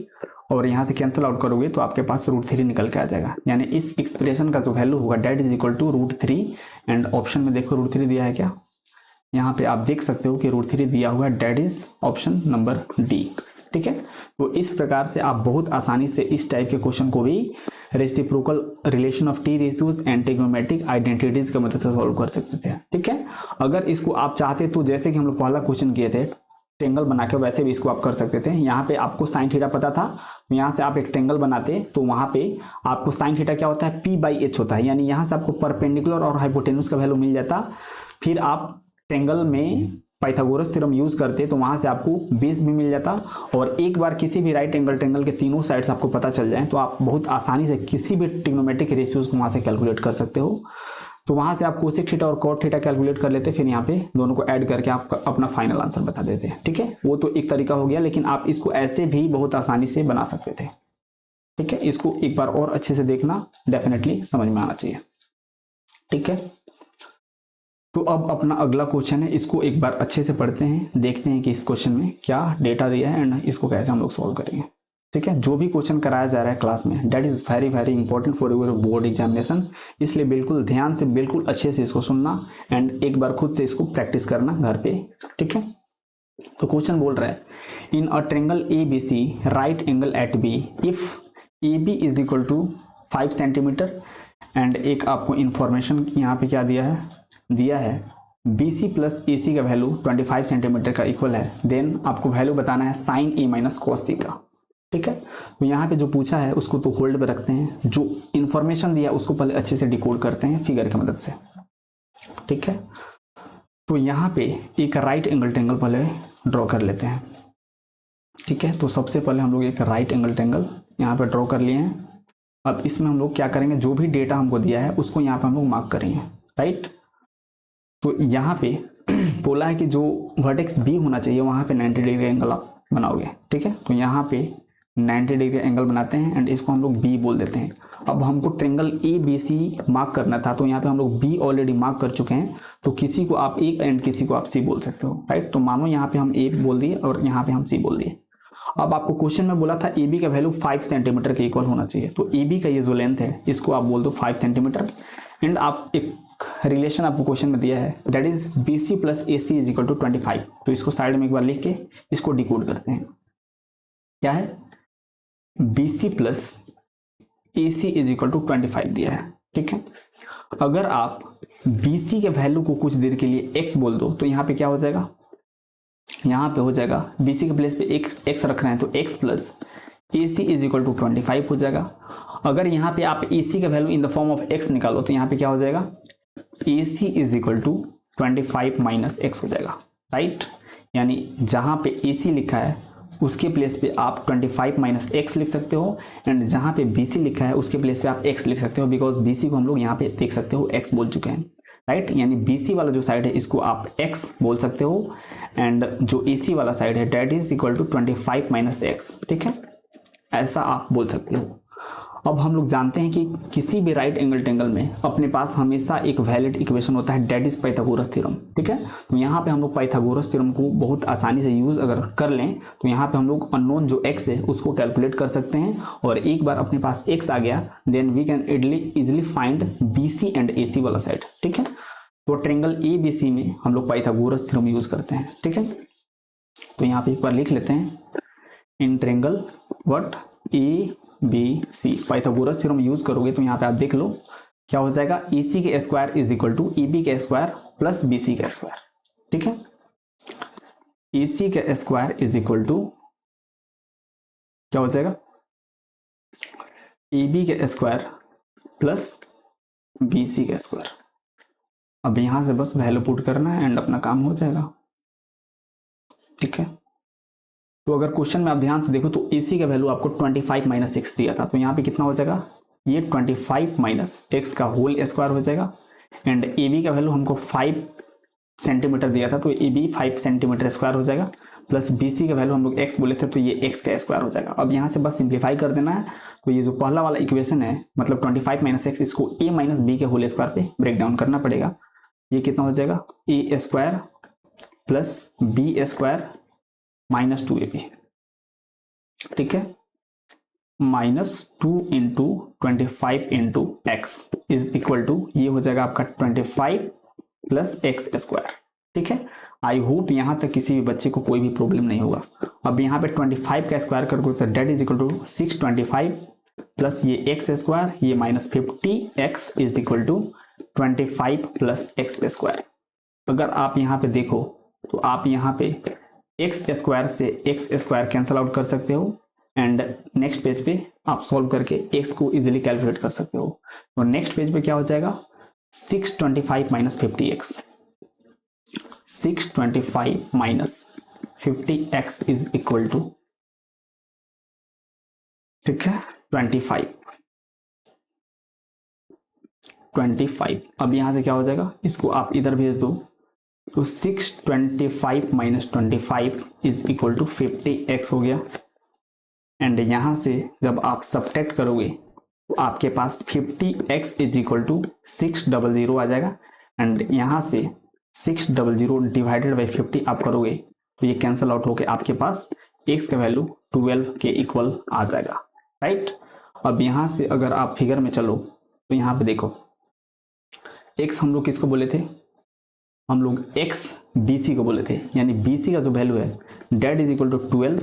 और यहाँ से कैंसिल आउट करोगे तो आपके पास √3 निकल के आ जाएगा। यानी इस एक्सप्रेशन का जो वैल्यू होगा that is equal to √3, and option में देखो √3 दिया है क्या, यहाँ पे आप देख सकते हो कि √3 दिया हुआ है, that is option number D, ठीक है। तो इस प्रकार से आप बहुत आसानी से इस टाइप के क्वेश्चन को भी reciprocal relation of T ratios and trigonometric identities की मदद से सॉल्व कर सकते थे, ठीक है। अगर इसको आप चाहते तो जैसे कि हम लोग पहला क्वेश्चन किए थे ट्रेंगल बना के, वैसे भी इसको आप कर सकते थे। यहाँ पे आपको साइन थीटा पता था, यहाँ से आप एक ट्रेंगल बनाते तो वहाँ पे आपको साइन थीटा क्या होता है, p/h होता है, यानी यहाँ से आपको परपेंडिकुलर और हाइपोटेन्यूज का वैल्यू मिल जाता। फिर आप ट्रेंगल में पाइथागोरस थ्योरम यूज करते तो वहां से आपको बेस भी मिल जाता, और एक बार किसी भी राइट एंगल ट्रेंगल के तीनों साइड्स आपको पता चल जाए तो आप बहुत आसानी से किसी भी ट्रिग्नोमेट्रिक रेशियोज को वहां से कैलकुलेट कर सकते हो। तो वहां से आप कोसेक थीटा और कॉट थीटा कैलकुलेट कर लेते, फिर यहाँ पे दोनों को ऐड करके आप अपना फाइनल आंसर बता देते हैं, ठीक है। वो तो एक तरीका हो गया, लेकिन आप इसको ऐसे भी बहुत आसानी से बना सकते थे, ठीक है। इसको एक बार और अच्छे से देखना, डेफिनेटली समझ में आना चाहिए, ठीक है। तो अब अपना अगला क्वेश्चन है, इसको एक बार अच्छे से पढ़ते हैं, देखते हैं कि इस क्वेश्चन में क्या डेटा दिया है एंड इसको कैसे हम लोग सॉल्व करेंगे। ठीक है, जो भी क्वेश्चन कराया जा रहा है क्लास में that is very very important for your board examination, इसलिए बिल्कुल ध्यान से बिल्कुल अच्छे से इसको सुनना एंड एक बार खुद से इसको प्रैक्टिस करना घर पे। ठीक है, तो क्वेश्चन बोल रहा है in a triangle A B C right angle at B if A B is equal to 5 centimetre and एक आपको इंफॉर्मेशन यहाँ पे क्या दिया है B C plus A C का वैल्यू 25 सेंटीमीटर का इक्वल है, देन आपको वैल्यू बताना है साइन ए माइनस कॉस सी का। ठीक है, तो यहाँ पे जो पूछा है उसको तो होल्ड पे रखते हैं, जो इंफॉर्मेशन दिया उसको पहले अच्छे से डिकोड करते हैं फिगर की मदद से। ठीक है, तो यहाँ पे एक राइट एंगल ट्रायंगल पहले ड्रॉ कर लेते हैं। ठीक है, तो सबसे पहले हम लोग एक राइट एंगल ट्रायंगल यहाँ पे ड्रॉ कर लिए हैं। अब इसमें हम लोग क्या करेंगे, जो भी डेटा हमको दिया है उसको यहाँ पे हम लोग मार्क करेंगे। राइट, तो यहाँ पे बोला है कि जो वर्टेक्स बी होना चाहिए वहाँ पे 90 डिग्री एंगल आप बनाओगे। ठीक है, तो यहाँ पे 90 डिग्री एंगल बनाते हैं एंड इसको हम लोग बी बोल देते हैं। अब हमको triangle A B C mark करना था, तो यहाँ पे हम लोग बी ऑलरेडी मार्क कर चुके हैं, तो किसी को आप ए एंड किसी को आप सी बोल सकते हो। राइट, तो मानो यहाँ पे हम ए बोल दिए और यहाँ पे हम सी बोल दिए। अब आपको क्वेश्चन में बोला था ए बी का वैल्यू 5 सेंटीमीटर के इक्वल होना चाहिए, तो ए बी का ये जो लेंथ है इसको आप बोल दो 5 सेंटीमीटर एंड आप एक रिलेशन आपको क्वेश्चन में दिया है that is B C plus A C is equal to 25। तो इसको साइड में एक बार लिख के इसको डिकोड करते हैं। क्या है, B C plus A C is equal to 25 दिया है। ठीक है, अगर आप बी सी के वैल्यू को कुछ देर के लिए एक्स बोल दो तो यहाँ पे क्या हो जाएगा, यहाँ पे हो जाएगा बी सी के प्लेस पे एक्स रखना है तो x plus A C is equal to 25 हो जाएगा। अगर यहाँ पे आप ए सी का value in the form of x निकालो तो यहाँ पे क्या हो जाएगा, A C is equal to 25 minus x हो जाएगा। राइट, यानी जहाँ पे ए सी लिखा है उसके प्लेस पे आप 25 माइनस एक्स लिख सकते हो एंड जहाँ पे बी सी लिखा है उसके प्लेस पे आप एक्स लिख सकते हो, बिकॉज बी सी को हम लोग यहाँ पे देख सकते हो एक्स बोल चुके हैं। राइट, यानी बी सी वाला जो साइड है इसको आप एक्स बोल सकते हो एंड जो ए सी वाला साइड है that is equal to 25 minus x. ठीक है, ऐसा आप बोल सकते हो। अब हम लोग जानते हैं कि किसी भी राइट एंगल ट्रायंगल में अपने पास हमेशा एक वैलिड इक्वेशन होता है डेट इज पाइथागोरस थ्योरम। ठीक है, तो यहाँ पे हम लोग पाइथागोरस थ्योरम को बहुत आसानी से यूज अगर कर लें तो यहाँ पे हम लोग अननोन जो x है उसको कैलकुलेट कर सकते हैं और एक बार अपने पास x आ गया then we can easily find B C and A C वाला साइड। ठीक है, तो ट्रायंगल ए बी सी में हम लोग पाइथागोरस थ्योरम यूज करते हैं। ठीक है, तो यहाँ पे एक बार लिख लेते हैं in triangle what A B C Pythagoras theorem use करोगे तो यहाँ पे आप देख लो क्या हो जाएगा, ए सी के square is equal to A B के स्क्वायर प्लस बी सी का स्क्वायर। ठीक है, ए सी का स्क्वायर इज इक्वल टू क्या हो जाएगा, ए बी के स्क्वायर प्लस बी सी का स्क्वायर। अब यहां से बस वैल्यू पुट करना है एंड अपना काम हो जाएगा। ठीक है, तो अगर क्वेश्चन में आप ध्यान से देखो तो ए सी का वैल्यू आपको 25 माइनस एक्स दिया था, तो यहाँ पे कितना हो जाएगा, ये 25 माइनस एक्स का होल स्क्वायर हो जाएगा एंड ए बी का वैल्यू हमको 5 सेंटीमीटर दिया था तो ए बी 5 सेंटीमीटर स्क्वायर हो जाएगा प्लस बी सी का वैल्यू हम लोग एक्स बोले थे तो ये एक्स का स्क्वायर हो जाएगा। अब यहाँ से बस सिंप्लीफाई कर देना है, तो ये जो पहला वाला इक्वेशन है मतलब 25 माइनस एक्स इसको ए माइनस बी के होल स्क्वायर पे ब्रेक डाउन करना पड़ेगा। ये कितना हो जाएगा, a square plus b square minus 2ab। ठीक है, minus 2 into 25 into x is equal to ये हो जाएगा आपका 25 प्लस एक्स स्क्वायर। ठीक है, आई होप यहां तक किसी भी बच्चे को कोई भी प्रॉब्लम नहीं होगा। अब यहाँ पे 25 का स्क्वायर करोगे तो that is equal to 625 plus ये एक्स स्क्वायर ये minus 50 x is equal to 25 plus x square. अगर आप यहाँ पे देखो तो आप यहाँ पे एक्स स्क्वायर से एक्स स्क्वायर कैंसिल आउट कर सकते हो एंड नेक्स्ट पेज पे आप सॉल्व करके एक्स को इजीली कैलकुलेट कर सकते हो। तो नेक्स्ट पेज पे क्या हो जाएगा, 625 minus 50x, 625 minus 50x is equal to ठीक है 25। अब यहां से क्या हो जाएगा, इसको आप इधर भेज दो तो 625 minus 25 is equal to 50x हो गया एंड यहां से जब आप सब्ट्रैक्ट करोगे तो आपके पास 50x इज इक्वल टू 600 आ जाएगा एंड यहां से 600 डिवाइडेड बाई 50 आप करोगे तो ये कैंसिल आउट होके आपके पास x का वैल्यू 12 के इक्वल आ जाएगा, राइट। अब यहाँ से अगर आप फिगर में चलो तो यहाँ पे देखो x हम लोग किसको बोले थे, हम लोग x BC को बोले थे, यानी BC का जो वैल्यू है that is equal to 12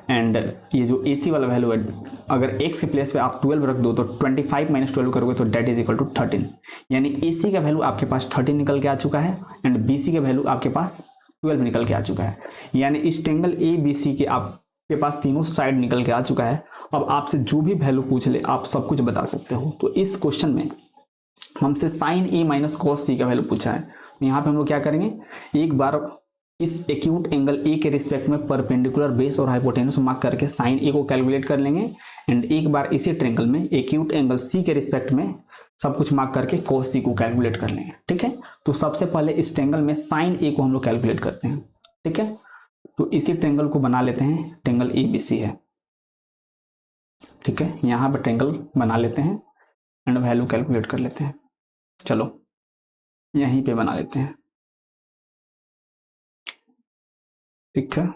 and ये जो AC वाला वैल्यू है अगर x के प्लेस पे आप 12 रख दो तो 25 माइनस 12 करोगे तो डेट इज इक्वल टू 13, यानी AC का वैल्यू आपके पास 13 निकल के आ चुका है एंड BC का वैल्यू आपके पास 12 निकल के आ चुका है, यानी इस ट्रायंगल ABC के आपके पास तीनों साइड निकल के आ चुका है। अब आपसे जो भी वैल्यू पूछ ले आप सब कुछ बता सकते हो। तो इस क्वेश्चन में हमसे sine A minus cos C का वैल्यू पूछा है, तो यहाँ पे हम लोग क्या करेंगे, एक बार इस एक्यूट एंगल A के रिस्पेक्ट में परपेंडिकुलर बेस और हाइपोटेन्यूज मार्क करके साइन A को कैलकुलेट कर लेंगे एंड एक बार इसी ट्रायंगल में एक्यूट एंगल C के रिस्पेक्ट में सब कुछ मार्क करके cos C को कैलकुलेट कर लेंगे, ठीक है। तो सबसे पहले इस ट्रायंगल में साइन A को हम लोग कैलकुलेट करते हैं, ठीक है। तो इसी ट्रायंगल को बना लेते हैं, ट्रायंगल ABC है, ठीक है। यहाँ पर ट्रायंगल बना लेते हैं एंड वैल्यू कैलकुलेट कर लेते हैं। चलो यहीं पे बना लेते हैं, ठीक है।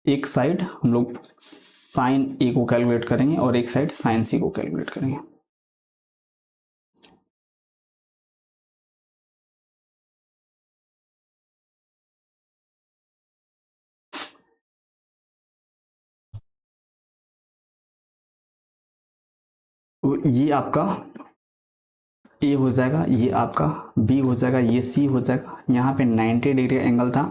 एक साइड हम लोग साइन A को कैलकुलेट करेंगे और एक साइड साइन C को कैलकुलेट करेंगे। तो ये आपका A हो जाएगा, ये आपका B हो जाएगा, ये C हो जाएगा। यहाँ पे 90 डिग्री एंगल था।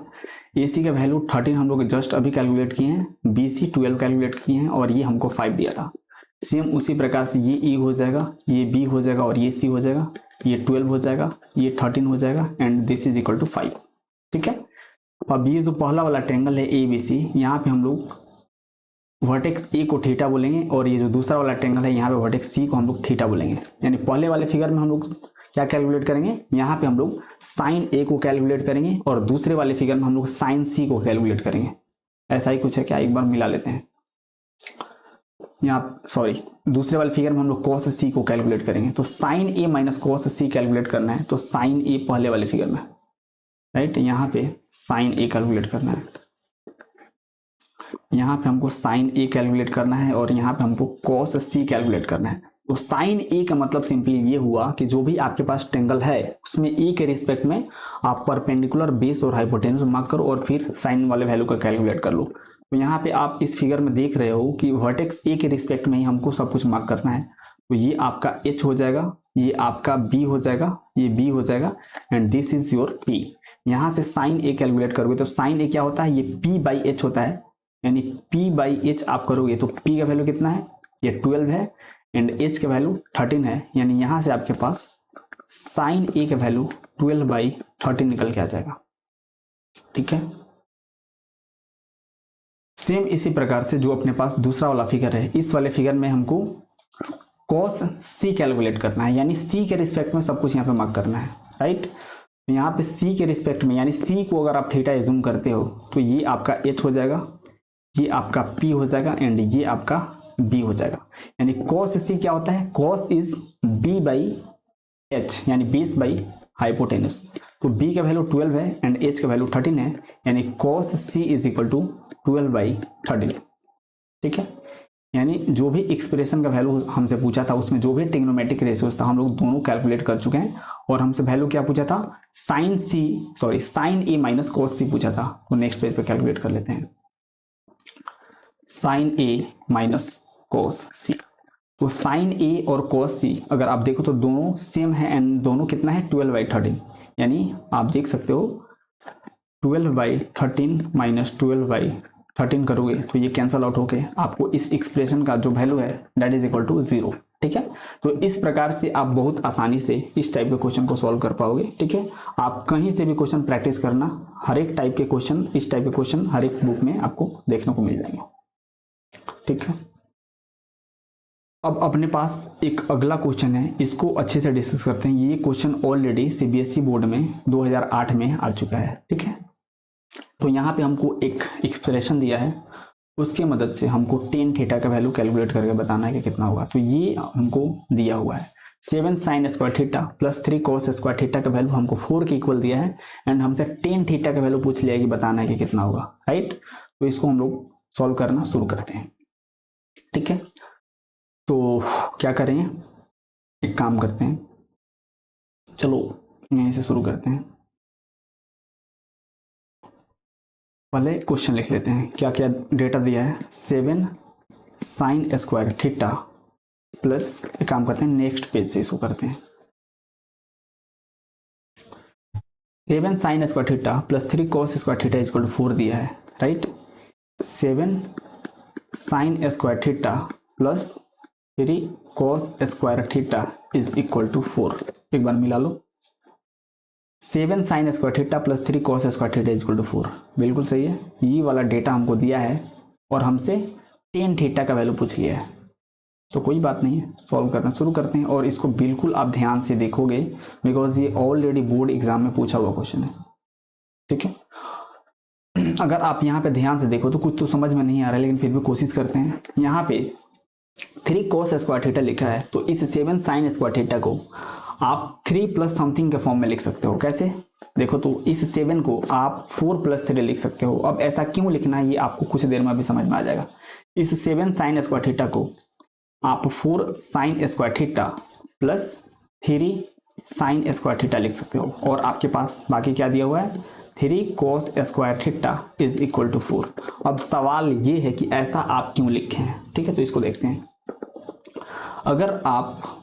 AC का वैल्यू 13 हम लोग जस्ट अभी कैलकुलेट किए हैं, BC 12 कैलकुलेट किए हैं और ये हमको 5 दिया था। सेम उसी प्रकार से ये E हो जाएगा, ये B हो जाएगा और ये C हो जाएगा, ये 12 हो जाएगा, ये 13 हो जाएगा and this is equal to 5, ठीक है। अब ये जो पहला वाला ट्रायंगल है ABC, यहाँ पे हम लोग वर्टेक्स A को थीटा बोलेंगे और ये जो दूसरा वाला ट्रायंगल है यहाँ पे वर्टेक्स C को हम लोग थीटा बोलेंगे। यानी पहले वाले फिगर में हम लोग क्या कैलकुलेट करेंगे, यहाँ पे हम लोग साइन A को कैलकुलेट करेंगे और दूसरे वाले फिगर में हम लोग साइन C को कैलकुलेट करेंगे। ऐसा ही कुछ है क्या, एक बार मिला लेते हैं। यहाँ सॉरी, दूसरे वाले फिगर में हम लोग cos C को कैलकुलेट करेंगे। तो sine A minus cos C calculate करना है, तो साइन A पहले वाले फिगर में, राइट। यहाँ पे साइन A कैलकुलेट करना है, यहाँ पे हमको साइन A कैलकुलेट करना है और यहाँ पे हमको cos C कैलकुलेट करना है। तो साइन A का मतलब सिंपली ये हुआ कि जो भी आपके पास ट्रायंगल है उसमें A के रिस्पेक्ट में आप परपेंडिकुलर बेस और हाइपोटेन्यूज मार्क करो और फिर साइन वाले वैल्यू का कैलकुलेट कर लो। तो यहाँ पे आप इस फिगर में देख रहे हो कि वर्टेक्स A के रिस्पेक्ट में ही हमको सब कुछ मार्क करना है। तो ये आपका H हो जाएगा, ये आपका B हो जाएगा, ये B हो जाएगा and this is your P। यहाँ से साइन A कैलकुलेट करोगे तो साइन A क्या होता है, ये P बाई H होता है, यानी P बाई H आप करोगे तो P का वैल्यू कितना है, ये 12 है एंड H का वैल्यू 13 है। यानी यहाँ से आपके पास साइन A का वैल्यू 12 बाई 13 निकल के आ जाएगा, ठीक है। सेम इसी प्रकार से जो अपने पास दूसरा वाला फिगर है, इस वाले फिगर में हमको cos C कैलकुलेट करना है, यानी C के रिस्पेक्ट में सब कुछ यहाँ पे मार्क करना है, राइट। तो यहाँ पे C के रिस्पेक्ट में, यानी C को अगर आप थीटा एज्यूम करते हो तो ये आपका H हो जाएगा, ये आपका P हो जाएगा एंड ये आपका B हो जाएगा। यानी cos C क्या होता है, cos is B by H, यानी बेस बाई हाइपोटेन्यूज। तो B का वैल्यू 12 है एंड H का वैल्यू 13 है, यानी cos C is equal to 12 by 13, ठीक है। यानी जो भी एक्सप्रेशन का वैल्यू हमसे पूछा था उसमें जो भी ट्रिग्नोमेट्रिक रेशियोज था हम लोग दोनों कैलकुलेट कर चुके हैं और हमसे वैल्यू क्या पूछा था, sine A minus cos C पूछा था। तो नेक्स्ट पेज पे कैलकुलेट कर लेते हैं, sine A minus cos C। तो साइन A और cos C अगर आप देखो तो दोनों सेम है एंड दोनों कितना है, 12 बाई 13। यानी आप देख सकते हो 12 बाई 13 माइनस 12 बाई 13 करोगे तो ये कैंसल आउट होके आपको इस एक्सप्रेशन का जो वैल्यू है दैट इज इक्वल टू 0, ठीक है। तो इस प्रकार से आप बहुत आसानी से इस टाइप के क्वेश्चन को सॉल्व कर पाओगे, ठीक है। आप कहीं से भी क्वेश्चन प्रैक्टिस करना, हर एक टाइप के क्वेश्चन, इस टाइप के क्वेश्चन हर एक बुक में आपको देखने को मिल जाएंगे, ठीक है। अब अपने पास एक अगला क्वेश्चन है, इसको अच्छे से डिस्कस करते हैं। ये क्वेश्चन ऑलरेडी CBSE बोर्ड में 2008 में आ चुका है, ठीक है। तो यहाँ पे हमको एक एक्सप्रेशन दिया है, उसके मदद से हमको टेन थीटा का वैल्यू कैलकुलेट करके बताना है कि कितना होगा। तो ये हमको दिया हुआ है, 7 sine square theta plus 3 cos square theta का वैल्यू हमको 4 के इक्वल दिया है एंड हमसे टेन थीटा का वैल्यू पूछ लिया है कि बताना है कि कितना होगा, राइट। तो इसको हम लोग सॉल्व करना शुरू करते हैं, ठीक है। तो क्या करेंगे, एक काम करते हैं, चलो यहीं से शुरू करते हैं। पहले क्वेश्चन लिख लेते हैं, क्या क्या डेटा दिया है। 7 साइन स्क्वायर थीटा प्लस, एक काम करते हैं नेक्स्ट पेज से इसको करते हैं। 7 sine square theta plus 3 cos square theta equal to 4 दिया है, right. 7 sine square theta plus 3 cos square theta is equal to 4। एक बार मिला लो, 7 sine square theta plus 3 cos square theta is equal to 4, बिल्कुल सही है। ये वाला डेटा हमको दिया है और हमसे टेन थीटा का वैल्यू पूछ लिया है, तो कोई बात नहीं है, सॉल्व करना शुरू करते हैं। और इसको बिल्कुल आप ध्यान से देखोगे बिकॉज ये ऑलरेडी बोर्ड एग्जाम में पूछा हुआ क्वेश्चन है, ठीक है। अगर आप यहाँ पे ध्यान से देखो तो कुछ तो समझ में नहीं आ रहा है, लेकिन फिर भी कोशिश करते हैं। यहाँ पे 3 कॉस स्क्वायर थीटा लिखा है, तो इस 7 साइन स्क्वायर थीटा को आप 3 प्लस समथिंग के फॉर्म में लिख सकते हो। कैसे देखो, तो इस 7 को आप 4 प्लस 3 लिख सकते हो। अब ऐसा क्यों लिखना है ये आपको कुछ देर में अभी समझ में आ जाएगा। इस 7 साइन स्क्वायर थीटा को आप 4 sine square theta plus 3 sign square theta लिख सकते हो, और आपके पास बाकी क्या दिया हुआ है, 3 cos square theta is equal to 4। अब सवाल ये है कि ऐसा आप क्यों लिखे हैं, ठीक है। तो इसको देखते हैं। अगर आप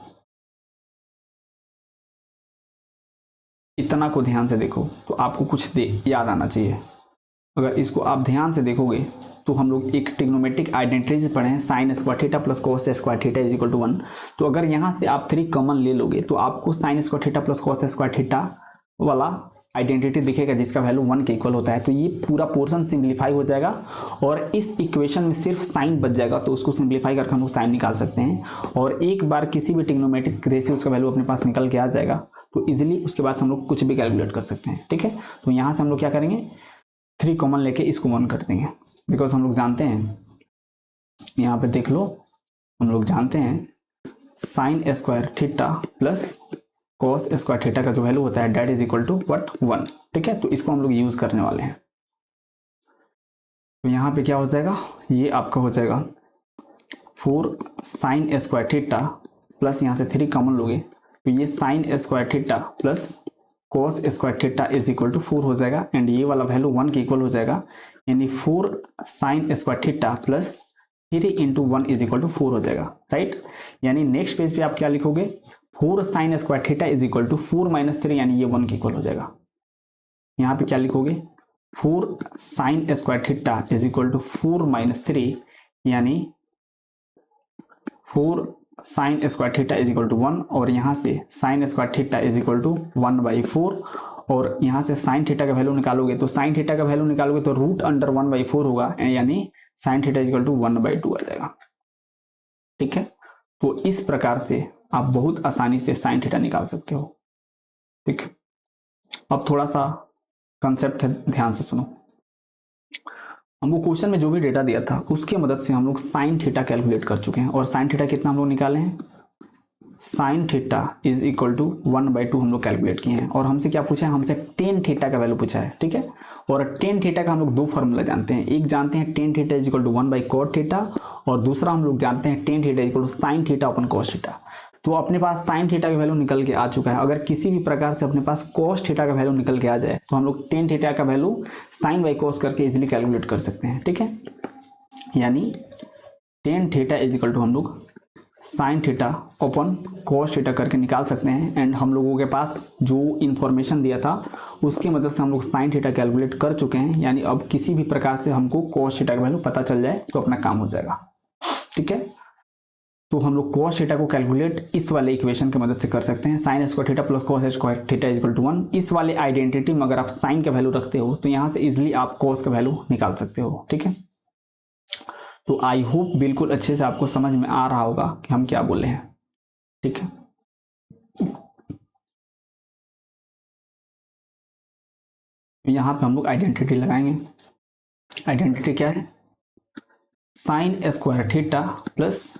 इतना को ध्यान से देखो तो आपको कुछ याद आना चाहिए। अगर इसको आप ध्यान से देखोगे तो हम लोग एक ट्रिग्नोमेट्रिक आइडेंटिटी पढ़े हैं, sine square theta plus cos square theta is equal to 1। तो अगर यहाँ से आप 3 कॉमन ले लोगे तो आपको sign square theta plus cos square theta वाला आइडेंटिटी दिखेगा जिसका वैल्यू 1 के इक्वल होता है। तो ये पूरा पोर्शन सिंप्लीफाई हो जाएगा और इस इक्वेशन में सिर्फ साइन बच जाएगा, तो उसको सिंप्लीफाई करके हम लोग साइन निकाल सकते हैं। और एक बार किसी भी ट्रिग्नोमेट्रिक रेशियोज का वैल्यू अपने पास निकल के आ जाएगा तो इजीली उसके बाद हम लोग कुछ भी कैलकुलेट कर सकते हैं, ठीक है। तो यहाँ से हम लोग क्या करेंगे, 3 कॉमन लेके इसको 1 कर देंगे, बिकॉज हम लोग जानते हैं, यहाँ पे देख लो, हम लोग जानते हैं sine square theta plus cos square theta का जो वैल्यू होता है that is equal to what 1, ठीक है। तो इसको हम लोग यूज करने वाले हैं। तो यहाँ पे क्या हो जाएगा, ये आपका हो जाएगा 4 साइन स्क्वायर थीटा प्लस यहाँ से 3 कॉमन लोगे तो ये sine square theta plus cos square theta is equal to 4 हो जाएगा, एंड ये वाला वैल्यू 1 के इक्वल हो जाएगा, यानी 4 sine square theta plus 3 into 1 is equal to 4 हो जाएगा, राइट। यानी नेक्स्ट पेज पे आप क्या लिखोगे, 4 sine square theta is equal to 4 minus 3, यानी ये 1 के इक्वल हो जाएगा। यहाँ पे क्या लिखोगे, 4 sine square theta is equal to 4 minus 3, यानी 4 sine square theta is equal to 1, और यहाँ से sine square theta is equal to 1/4, और यहाँ से साइन थीटा का वैल्यू निकालोगे तो साइन थीटा का वैल्यू निकालोगे तो रूट अंडर 1/4 होगा, यानी sine theta is equal to 1/2 आ जाएगा, ठीक है। तो इस प्रकार से आप बहुत आसानी से साइन थीटा निकाल सकते हो, ठीक है। अब थोड़ा सा कंसेप्ट है, ध्यान से सुनो। हमको क्वेश्चन में जो भी डेटा दिया था उसके मदद से हम लोग साइन थीटा कैलकुलेट कर चुके हैं, और साइन थीटा कितना हम लोग निकाले हैं, sine theta is equal to 1/2 हम लोग कैलकुलेट किए हैं। और हमसे क्या पूछा है, हमसे टेन थीटा का वैल्यू पूछा है, ठीक है। और टेन थीटा का हम लोग 2 फॉर्मूला जानते हैं, एक जानते हैं tan theta is equal to 1/cot theta, और दूसरा हम लोग जानते हैं tan theta is equal to sine theta upon cos theta. तो अपने पास साइन थीटा का वैल्यू निकल के आ चुका है। अगर किसी भी प्रकार से अपने पास कॉस थीटा का वैल्यू निकल के आ जाए तो हम लोग टेन थीटा का वैल्यू साइन बाई कॉस करके इजीली कैलकुलेट कर सकते हैं, ठीक है। यानी tan theta is equal to हम लोग sine theta upon cos theta करके निकाल सकते हैं। एंड हम लोगों के पास जो इन्फॉर्मेशन दिया था उसकी मदद से हम लोग साइन थीटा कैलकुलेट कर चुके हैं, यानी अब किसी भी प्रकार से हमको कॉस थीटा का वैल्यू पता चल जाए तो अपना काम हो जाएगा, ठीक है। तो हम लोग कॉस थीटा को कैलकुलेट इस वाले इक्वेशन की मदद से कर सकते हैं, sine square theta plus cos square theta is equal to 1। इस वाले आइडेंटिटी में अगर आप साइन का वैल्यू रखते हो तो यहाँ से इजिली आप कॉस का वैल्यू निकाल सकते हो, ठीक है। तो आई होप बिल्कुल अच्छे से आपको समझ में आ रहा होगा कि हम क्या बोले हैं, ठीक है। यहाँ पे हम लोग आइडेंटिटी लगाएंगे। आइडेंटिटी क्या है, sine square theta plus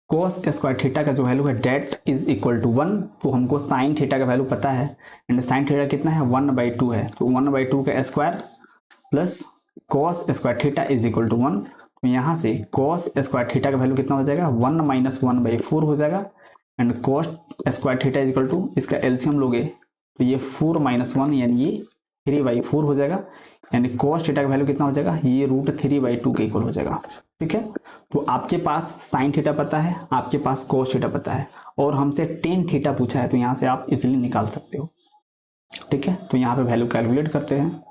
cos square theta का जो वैल्यू है डेट इज इक्वल टू 1, तो हमको साइन थीटा का वैल्यू पता है एंड साइन थीटा कितना है 1/2 है, तो 1/2 का square plus cos square theta is equal to 1, तो यहाँ से कॉस स्क्वायर थीटा का वैल्यू कितना हो जाएगा 1 - 1/4 हो जाएगा and cos square theta is equal to, इसका एलसीएम लोगे तो ये 4 - 1 यानी ये 3/4 हो जाएगा, यानी कॉस थीटा का वैल्यू कितना हो जाएगा ये √3/2 के इक्वल हो जाएगा। ठीक है, तो आपके पास साइन थीटा पता है, आपके पास कॉस थीटा पता है और हमसे टेन थीटा पूछा है, तो यहाँ से आप इजिली निकाल सकते हो। ठीक है, तो यहाँ पे वैल्यू कैलकुलेट करते हैं,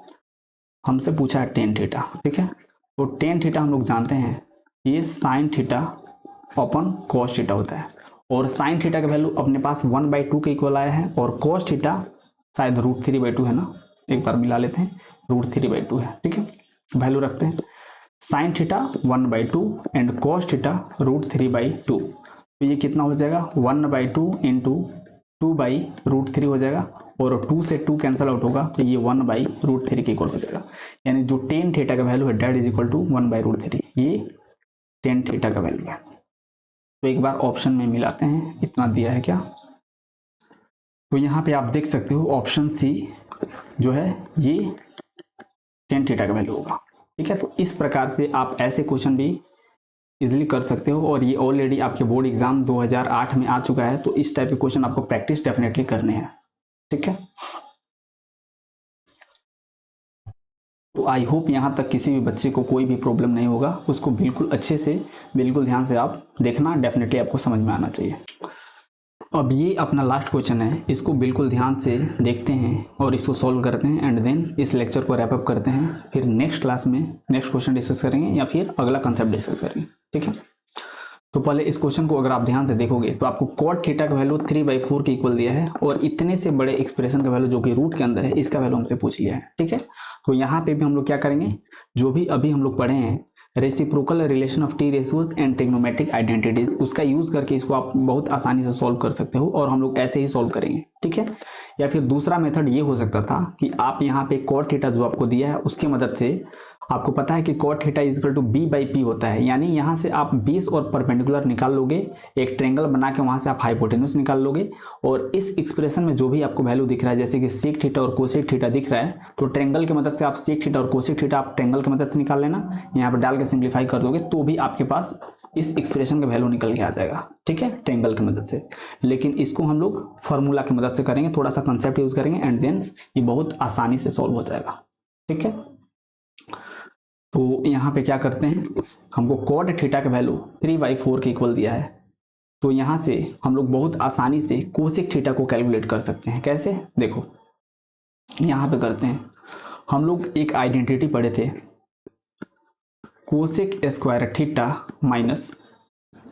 हमसे पूछा है टेन थीटा। ठीक है, तो टेन थीटा हम लोग जानते हैं ये sine theta upon cos theta होता है और साइन थीटा का वैल्यू अपने पास 1/2 के इक्वल आया है और कॉस थीटा शायद √3/2 है ना, एक बार मिला लेते हैं, √3/2 है। ठीक है, वैल्यू रखते हैं sine theta 1/2 and cos theta √3/2, तो ये कितना हो जाएगा 1/2 इंटू 2/√3 हो जाएगा और 2 से 2 कैंसिल आउट होगा तो ये 1/√3 के इक्वल हो जाएगा, यानी जो टेन थीटा का वैल्यू है डेट इज इक्वल टू 1/√3, ये टेन थीटा का वैल्यू है। तो एक बार ऑप्शन में मिलाते हैं, इतना दिया है क्या, तो यहाँ पे आप देख सकते हो ऑप्शन सी जो है ये टेन थीटा का वैल्यू होगा। ठीक है, तो इस प्रकार से आप ऐसे क्वेश्चन भी इजिली कर सकते हो और ये ऑलरेडी आपके बोर्ड एग्जाम 2008 में आ चुका है, तो इस टाइप के क्वेश्चन आपको प्रैक्टिस डेफिनेटली करने हैं। ठीक है, तो आई होप यहाँ तक किसी भी बच्चे को कोई भी प्रॉब्लम नहीं होगा, उसको बिल्कुल अच्छे से बिल्कुल ध्यान से आप देखना, डेफिनेटली आपको समझ में आना चाहिए। अब ये अपना लास्ट क्वेश्चन है, इसको बिल्कुल ध्यान से देखते हैं और इसको सॉल्व करते हैं एंड देन इस लेक्चर को रैप अप करते हैं, फिर नेक्स्ट क्लास में नेक्स्ट क्वेश्चन डिस्कस करेंगे या फिर अगला कंसेप्ट डिस्कस करेंगे। ठीक है, तो पहले इस क्वेश्चन को अगर आप ध्यान से देखोगे तो आपको कॉट थीटा का वैल्यू 3/4 के इक्वल दिया है और इतने से बड़े एक्सप्रेशन का वैल्यू जो कि रूट के अंदर है इसका वैल्यू हमसे पूछ लिया है। ठीक है, तो यहाँ पे भी हम लोग क्या करेंगे, जो भी अभी हम लोग पढ़े हैं reciprocal relation of T ratios and trigonometric identities, उसका यूज करके इसको आप बहुत आसानी से सॉल्व कर सकते हो और हम लोग ऐसे ही सॉल्व करेंगे। ठीक है, या फिर दूसरा मेथड ये हो सकता था कि आप यहाँ पे कॉट थीटा जो आपको दिया है उसकी मदद से, आपको पता है कि cot theta is equal to b/p होता है, यानी यहाँ से आप बेस और परपेंडिकुलर निकाल लोगे, एक ट्रेंगल बना के वहां से आप हाइपोटेन्यूज निकाल लोगे और इस एक्सप्रेशन में जो भी आपको वैल्यू दिख रहा है जैसे कि सेक थीटा और कोसेक थीटा दिख रहा है, तो ट्रेंगल की मदद से आप सेक थीटा और कोसेक थीटा आप ट्रेंगल की मदद से निकाल लेना, यहाँ पर डाल के सिंप्लीफाई कर दोगे तो भी आपके पास इस एक्सप्रेशन का वैल्यू निकल के आ जाएगा। ठीक है, ट्रेंगल की मदद से, लेकिन इसको हम लोग फॉर्मूला की मदद से करेंगे, थोड़ा सा कंसेप्ट यूज करेंगे एंड देन ये बहुत आसानी से सॉल्व हो जाएगा। ठीक है, तो यहाँ पे क्या करते हैं, हमको कॉट थीटा का वैल्यू 3/4 के इक्वल दिया है, तो यहाँ से हम लोग बहुत आसानी से कोसेक थीटा को कैलकुलेट कर सकते हैं। कैसे, देखो यहाँ पे करते हैं, हम लोग एक आइडेंटिटी पढ़े थे cosec square theta minus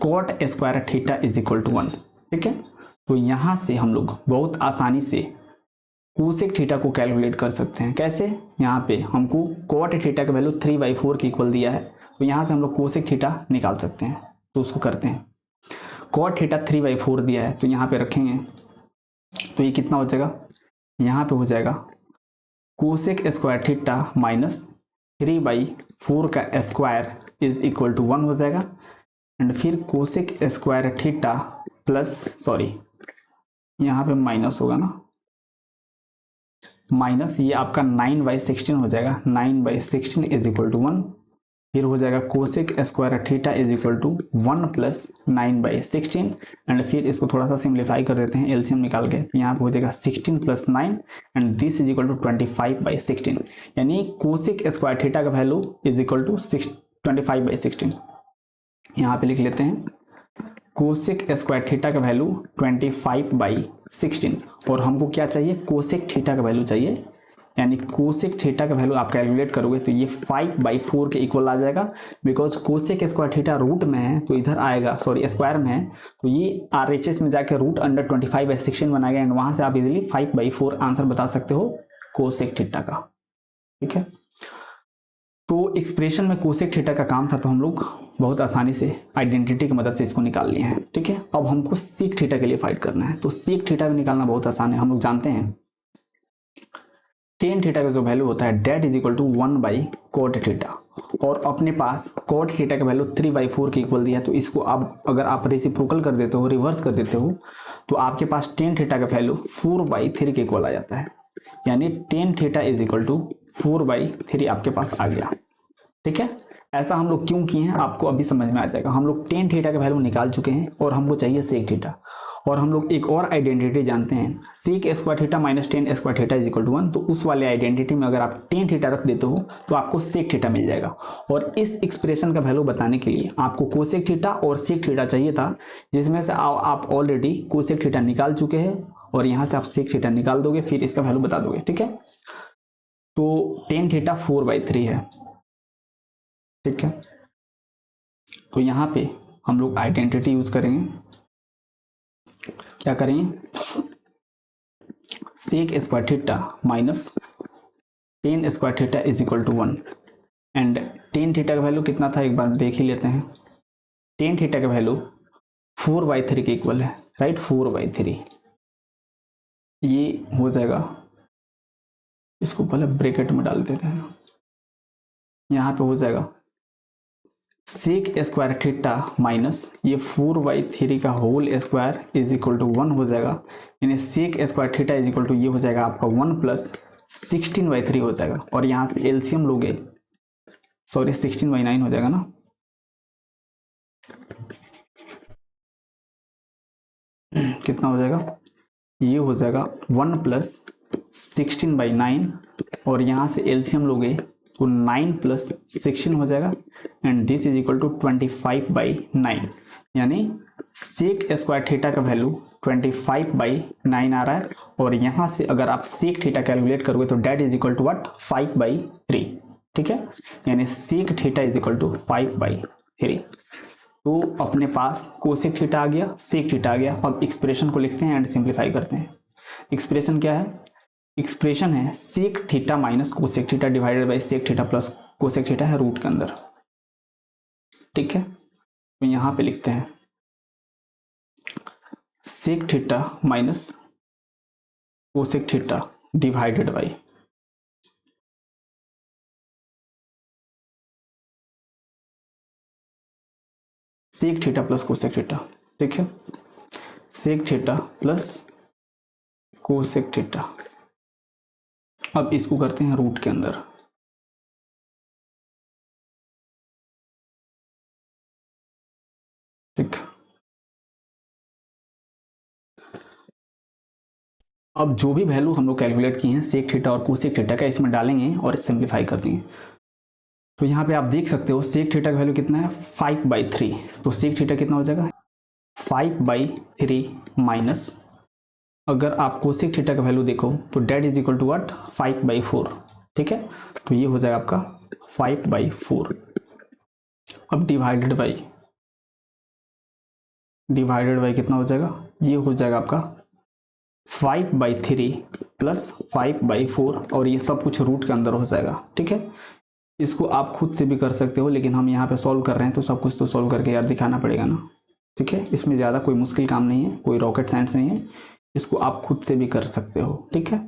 cot square theta is equal to 1। ठीक है, तो यहाँ से हम लोग बहुत आसानी से कोसेक थीटा को कैलकुलेट कर सकते हैं। कैसे, यहाँ पे हमको कॉट थीटा का वैल्यू 3/4 के इक्वल दिया है, तो यहाँ से हम लोग कोसेक थीटा निकाल सकते हैं, तो उसको करते हैं। कॉट थीटा 3/4 दिया है तो यहाँ पे रखेंगे, तो ये कितना हो जाएगा, यहाँ पे हो जाएगा कोसेक स्क्वायर थीटा माइनस 3/4 का स्क्वायर इज इक्वल टू 1 हो जाएगा एंड फिर cosec square theta plus, sorry यहाँ पे माइनस होगा ना, माइनस ये आपका 9/16 हो जाएगा, 9/16 इज इक्वल टू 1, फिर हो जाएगा cosec square theta is equal to 1 plus 9/16 and फिर इसको थोड़ा सा सिंप्लीफाई कर देते हैं एलसीएम निकाल के, यहाँ पे हो जाएगा 16 + 9 and this is equal to 25/16, यानी कोसेक स्क्वायर थीटा का वैल्यू इज इक्वल टू 25/16। यहाँ पे लिख लेते हैं कोसेक स्क्वायर थीटा का वैल्यू 25/16 और हमको क्या चाहिए, कोसेक थीटा का वैल्यू चाहिए, यानी कोसेक थीटा का वैल्यू आप कैलकुलेट करोगे तो ये 5/4 के इक्वल आ जाएगा, because cosec square theta root में है तो इधर आएगा, सॉरी स्क्वायर में है तो ये RHS में जाकर रूट अंडर 25/16 बनाएगा एंड वहां से आप इजिली 5/4 आंसर बता सकते हो कोसेक थीटा का। ठीक है, तो एक्सप्रेशन में कोसेक थीटा का काम था तो हम लोग बहुत आसानी से आइडेंटिटी की मदद से इसको निकाल लिए हैं। ठीक है, अब हमको सेक थीटा के लिए फाइट करना है, तो सेक थीटा भी निकालना बहुत आसान है। हम लोग जानते हैं टेन थीटा का जो वैल्यू होता है that is equal to 1 cot theta, और अपने पास cot थीटा का वैल्यू 3/4 के इक्वल दिया है, तो इसको आप अगर आप रेसिप्रोकल कर देते हो, रिवर्स कर देते हो, तो आपके पास टेन थीटा का वैल्यू 4/3 के इक्वल आ जाता है, यानी tan theta is equal to 4/3 आपके पास आ गया। ठीक है, ऐसा हम लोग क्यों किए हैं आपको अभी समझ में आ जाएगा। हम लोग टेन थीटा का वैल्यू निकाल चुके हैं और हमको चाहिए सेक थीटा, और हम लोग एक और आइडेंटिटी जानते हैं, sec square theta minus tan square theta is equal to 1। तो उस वाले आइडेंटिटी में अगर आप टेन थीटा रख देते हो तो आपको सेक थीटा मिल जाएगा। और इस एक्सप्रेशन का वैल्यू बताने के लिए आपको कोसेक थीटा और सेक थीटा चाहिए था, जिसमें से आप ऑलरेडी कोसेक थीटा निकाल चुके हैं और यहाँ से आप सेक थीटा निकाल दोगे, फिर इसका वैल्यू बता दोगे। ठीक है, तो टेन थीटा 4/3 है। ठीक है, तो यहाँ पे हम लोग आइडेंटिटी यूज करेंगे, क्या करेंगे, sec square theta minus tan square theta is equal to 1, and tan theta का वैल्यू कितना था एक बार देख ही लेते हैं। टेन थीटा का वैल्यू 4/3 के इक्वल है, राइट, 4/3 ये हो जाएगा। इसको पहले ब्रैकेट में डाल देते हैं, यहाँ पे हो जाएगा सेक स्क्वायर थीटा माइनस ये 4/3 का whole square is equal to 1 हो जाएगा, यानी sec square theta is equal to ये हो जाएगा आपका 1 प्लस 16/3 हो जाएगा, और यहाँ से एलसीएम लोगे, सॉरी 16/9 हो जाएगा ना, कितना हो जाएगा, ये हो जाएगा 1 प्लस 16/9, और यहाँ से एलसीएम लोगे तो 9 प्लस 16 हो जाएगा, and this is equal to 25/9, यानी सेक स्क्वायर थीटा का वैल्यू 25/9 आ रहा है। और यहाँ से अगर आप सेक थीटा कैलकुलेट करोगे तो that is equal to what, 5/3। ठीक है, यानी sec theta is equal to 5/3। तो अपने पास कोसेक थीटा आ गया, सेक थीटा आ गया। अब एक्सप्रेशन को लिखते हैं एंड सिंप्लीफाई करते हैं। एक्सप्रेशन क्या है, एक्सप्रेशन है sec theta minus cosec theta divided by sec theta plus cosec theta है रूट के अंदर। ठीक है, तो यहां पे लिखते हैं sec theta minus cosec theta divided by sec theta plus cosec theta. ठीक है, sec theta plus cosec theta. अब इसको करते हैं रूट के अंदर। ठीक, अब जो भी वैल्यू हम लोग कैलकुलेट किए हैं सेक थीटा और कोसेक थीटा का, इसमें डालेंगे और सिंप्लीफाई कर देंगे। तो यहाँ पे आप देख सकते हो सेक थीटा का वैल्यू कितना है, 5/3। तो सेक थीटा कितना हो जाएगा, 5/3 माइनस, अगर आप कोसेक थीटा का वैल्यू देखो तो that is equal to what, 5/4। ठीक है, तो ये हो जाएगा आपका 5/4। अब डिवाइडेड बाई कितना हो जाएगा, ये हो जाएगा आपका 5/3 प्लस 5/4, और ये सब कुछ रूट के अंदर हो जाएगा। ठीक है, इसको आप खुद से भी कर सकते हो, लेकिन हम यहाँ पे सॉल्व कर रहे हैं तो सब कुछ तो सॉल्व करके यार दिखाना पड़ेगा ना। ठीक है, इसमें ज़्यादा कोई मुश्किल काम नहीं है, कोई रॉकेट साइंस नहीं है, इसको आप खुद से भी कर सकते हो। ठीक है,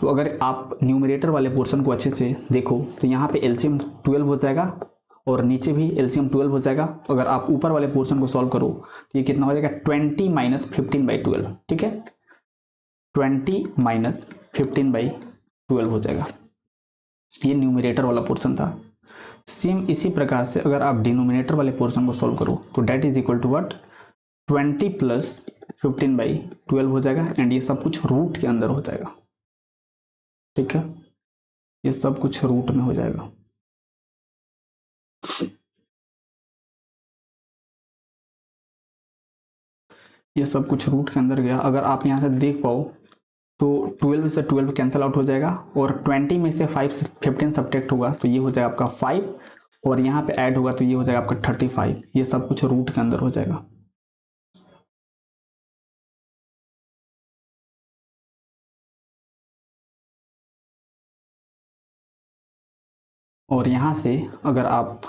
तो अगर आप न्यूमरेटर वाले पोर्शन को अच्छे से देखो तो यहाँ पे एलसीएम 12 हो जाएगा और नीचे भी एलसीएम 12 हो जाएगा। अगर आप ऊपर वाले पोर्शन को सॉल्व करो तो ये कितना हो जाएगा, 20 माइनस 15/12। ठीक है, 20 माइनस 15/12 हो जाएगा, ये न्यूमरेटर वाला पोर्शन था। सेम इसी प्रकार से अगर आप डिनोमिनेटर वाले पोर्शन को सॉल्व करो तो that is equal to what, 20 plus 15/12 हो जाएगा, एंड ये सब कुछ रूट के अंदर हो जाएगा। ठीक है, ये सब कुछ रूट में हो जाएगा। ये सब कुछ रूट के अंदर गया। अगर आप यहाँ से देख पाओ तो 12 से 12 कैंसिल आउट हो जाएगा, और 20 में से 5 से 15 सब्ट्रैक्ट होगा तो ये हो जाएगा आपका 5, और यहाँ पे ऐड होगा तो ये हो जाएगा आपका 35। ये सब कुछ रूट के अंदर हो जाएगा। और यहाँ से अगर आप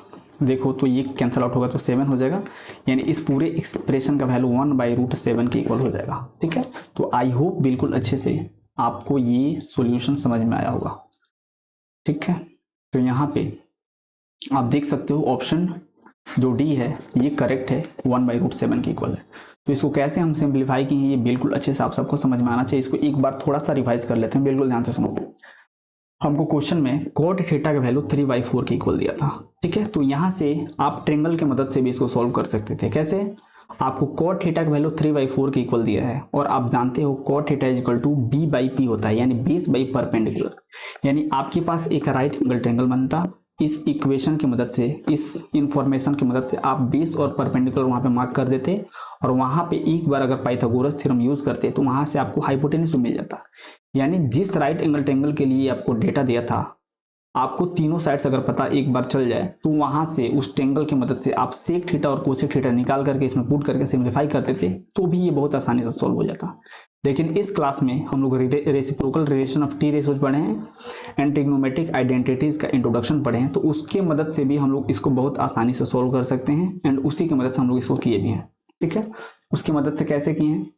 देखो तो ये कैंसिल आउट होगा तो 7 हो जाएगा, यानी इस पूरे एक्सप्रेशन का वैल्यू 1/√7 के इक्वल हो जाएगा। ठीक है, तो आई होप बिल्कुल अच्छे से आपको ये सॉल्यूशन समझ में आया होगा। ठीक है, तो यहाँ पे आप देख सकते हो ऑप्शन जो डी है ये करेक्ट है, 1/√7 के इक्वल है। तो इसको कैसे हम सिंप्लीफाई किए हैं ये बिल्कुल अच्छे से आप सबको समझ में आना चाहिए। इसको एक बार थोड़ा सा रिवाइज कर लेते हैं, बिल्कुल ध्यान से सुनो। हमको क्वेश्चन में कॉट थीटा का वैल्यू 3/4 के इक्वल दिया था। ठीक है, तो यहाँ से आप ट्रेंगल की मदद से भी इसको सॉल्व कर सकते थे। कैसे? आपको कॉट थीटा का वैल्यू 3/4 के इक्वल दिया है और आप जानते हो cot theta is equal to b/p होता है, यानी बेस बाई परपेंडिकुलर। यानी आपके पास एक राइट एंगल ट्रेंगल बनता। इस इक्वेशन की मदद से, इस इंफॉर्मेशन की मदद से आप बेस और परपेंडिकुलर वहां पे मार्क कर देते और वहां पे एक बार अगर पाइथागोरस थ्योरम यूज करते तो वहां से आपको हाइपोटेन्यूज मिल जाता। यानी जिस राइट एंगल ट्रेंगल के लिए आपको डेटा दिया था, आपको तीनों साइड्स अगर पता एक बार चल जाए तो वहां से उस ट्रेंगल की मदद से आप सेक थीटा और कोसेक थीटा निकाल करके इसमें पुट करके सिंप्लीफाई करते थे तो भी ये बहुत आसानी से सॉल्व हो जाता। लेकिन इस क्लास में हम लोग reciprocal relation of T ratios पढ़े हैं एंड ट्रिग्नोमेट्रिक आइडेंटिटीज का इंट्रोडक्शन पढ़े हैं, तो उसके मदद से भी हम लोग इसको बहुत आसानी से सॉल्व कर सकते हैं एंड उसी की मदद से हम लोग इसको किए भी हैं। ठीक है, उसकी मदद से कैसे किए हैं?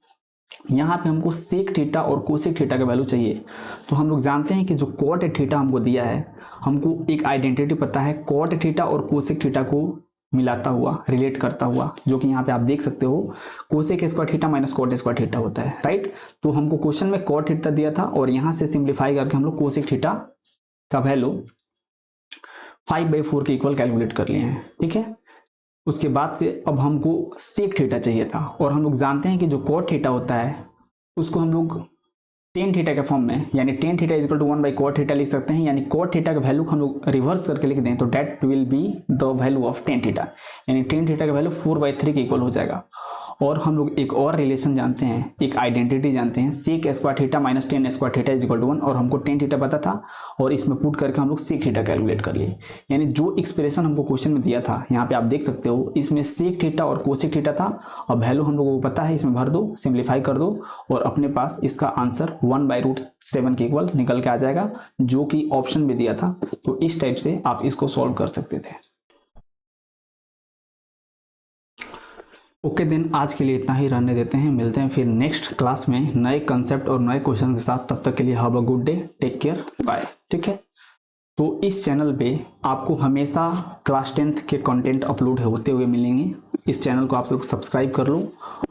यहाँ पे हमको सेक थीटा और कोसेक थीटा का वैल्यू चाहिए, तो हम लोग जानते हैं कि जो कॉट थीटा हमको दिया है, हमको एक आइडेंटिटी पता है कॉट थीटा और कोसेक थीटा को मिलाता हुआ, रिलेट करता हुआ, जो कि यहाँ पे आप देख सकते हो cosec square theta minus cot square theta होता है, राइट। तो हमको क्वेश्चन में कॉट थीटा दिया था और यहाँ से सिंप्लीफाई करके हम लोग कोसेक थीटा का वैल्यू 5/4 के इक्वल कैलकुलेट कर लिए हैं। ठीक है, उसके बाद से अब हमको सेक थीटा चाहिए था और हम लोग जानते हैं कि जो कॉट थीटा होता है उसको हम लोग टेन थीटा के फॉर्म में, यानी tan theta is equal to 1/cot theta लिख सकते हैं। यानी कॉट थीटा का वैल्यू हम लोग रिवर्स करके लिख दें तो that will be the value of tan theta, यानी टेन थीटा का वैल्यू 4/3 के इक्वल हो जाएगा। और हम लोग एक और रिलेशन जानते हैं, एक आइडेंटिटी जानते हैं, sec square theta minus tan square theta is equal to 1, और हमको टेन थीटा पता था और इसमें पुट करके हम लोग सेक थीटा कैलकुलेट कर लिए। यानी जो एक्सप्रेशन हमको क्वेश्चन में दिया था, यहाँ पे आप देख सकते हो इसमें सेक थीटा और कोसेक थीटा था और वैल्यू हम लोगों को पता है, इसमें भर दो, सिंप्लीफाई कर दो और अपने पास इसका आंसर 1/√7 के इक्वल निकल के आ जाएगा, जो कि ऑप्शन में दिया था। तो इस टाइप से आप इसको सॉल्व कर सकते थे। ओके देन, आज के लिए इतना ही रहने देते हैं। मिलते हैं फिर नेक्स्ट क्लास में नए कंसेप्ट और नए क्वेश्चन के साथ। तब तक के लिए have a good day, take care, bye. ठीक है, तो इस चैनल पे आपको हमेशा क्लास 10th के कंटेंट अपलोड होते हुए मिलेंगे। इस चैनल को आप लोग सब्सक्राइब कर लो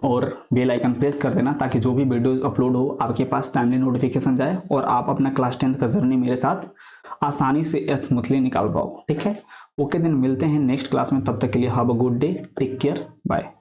और बेल आइकन प्रेस कर देना ताकि जो भी वीडियोस अपलोड हो आपके पास टाइमली नोटिफिकेशन जाए और आप अपना क्लास 10th का जर्नी मेरे साथ आसानी से स्मूथली निकाल पाओ। ठीक है, ओके देन, मिलते हैं नेक्स्ट क्लास में। तब तक के लिए have a good day, take care, bye.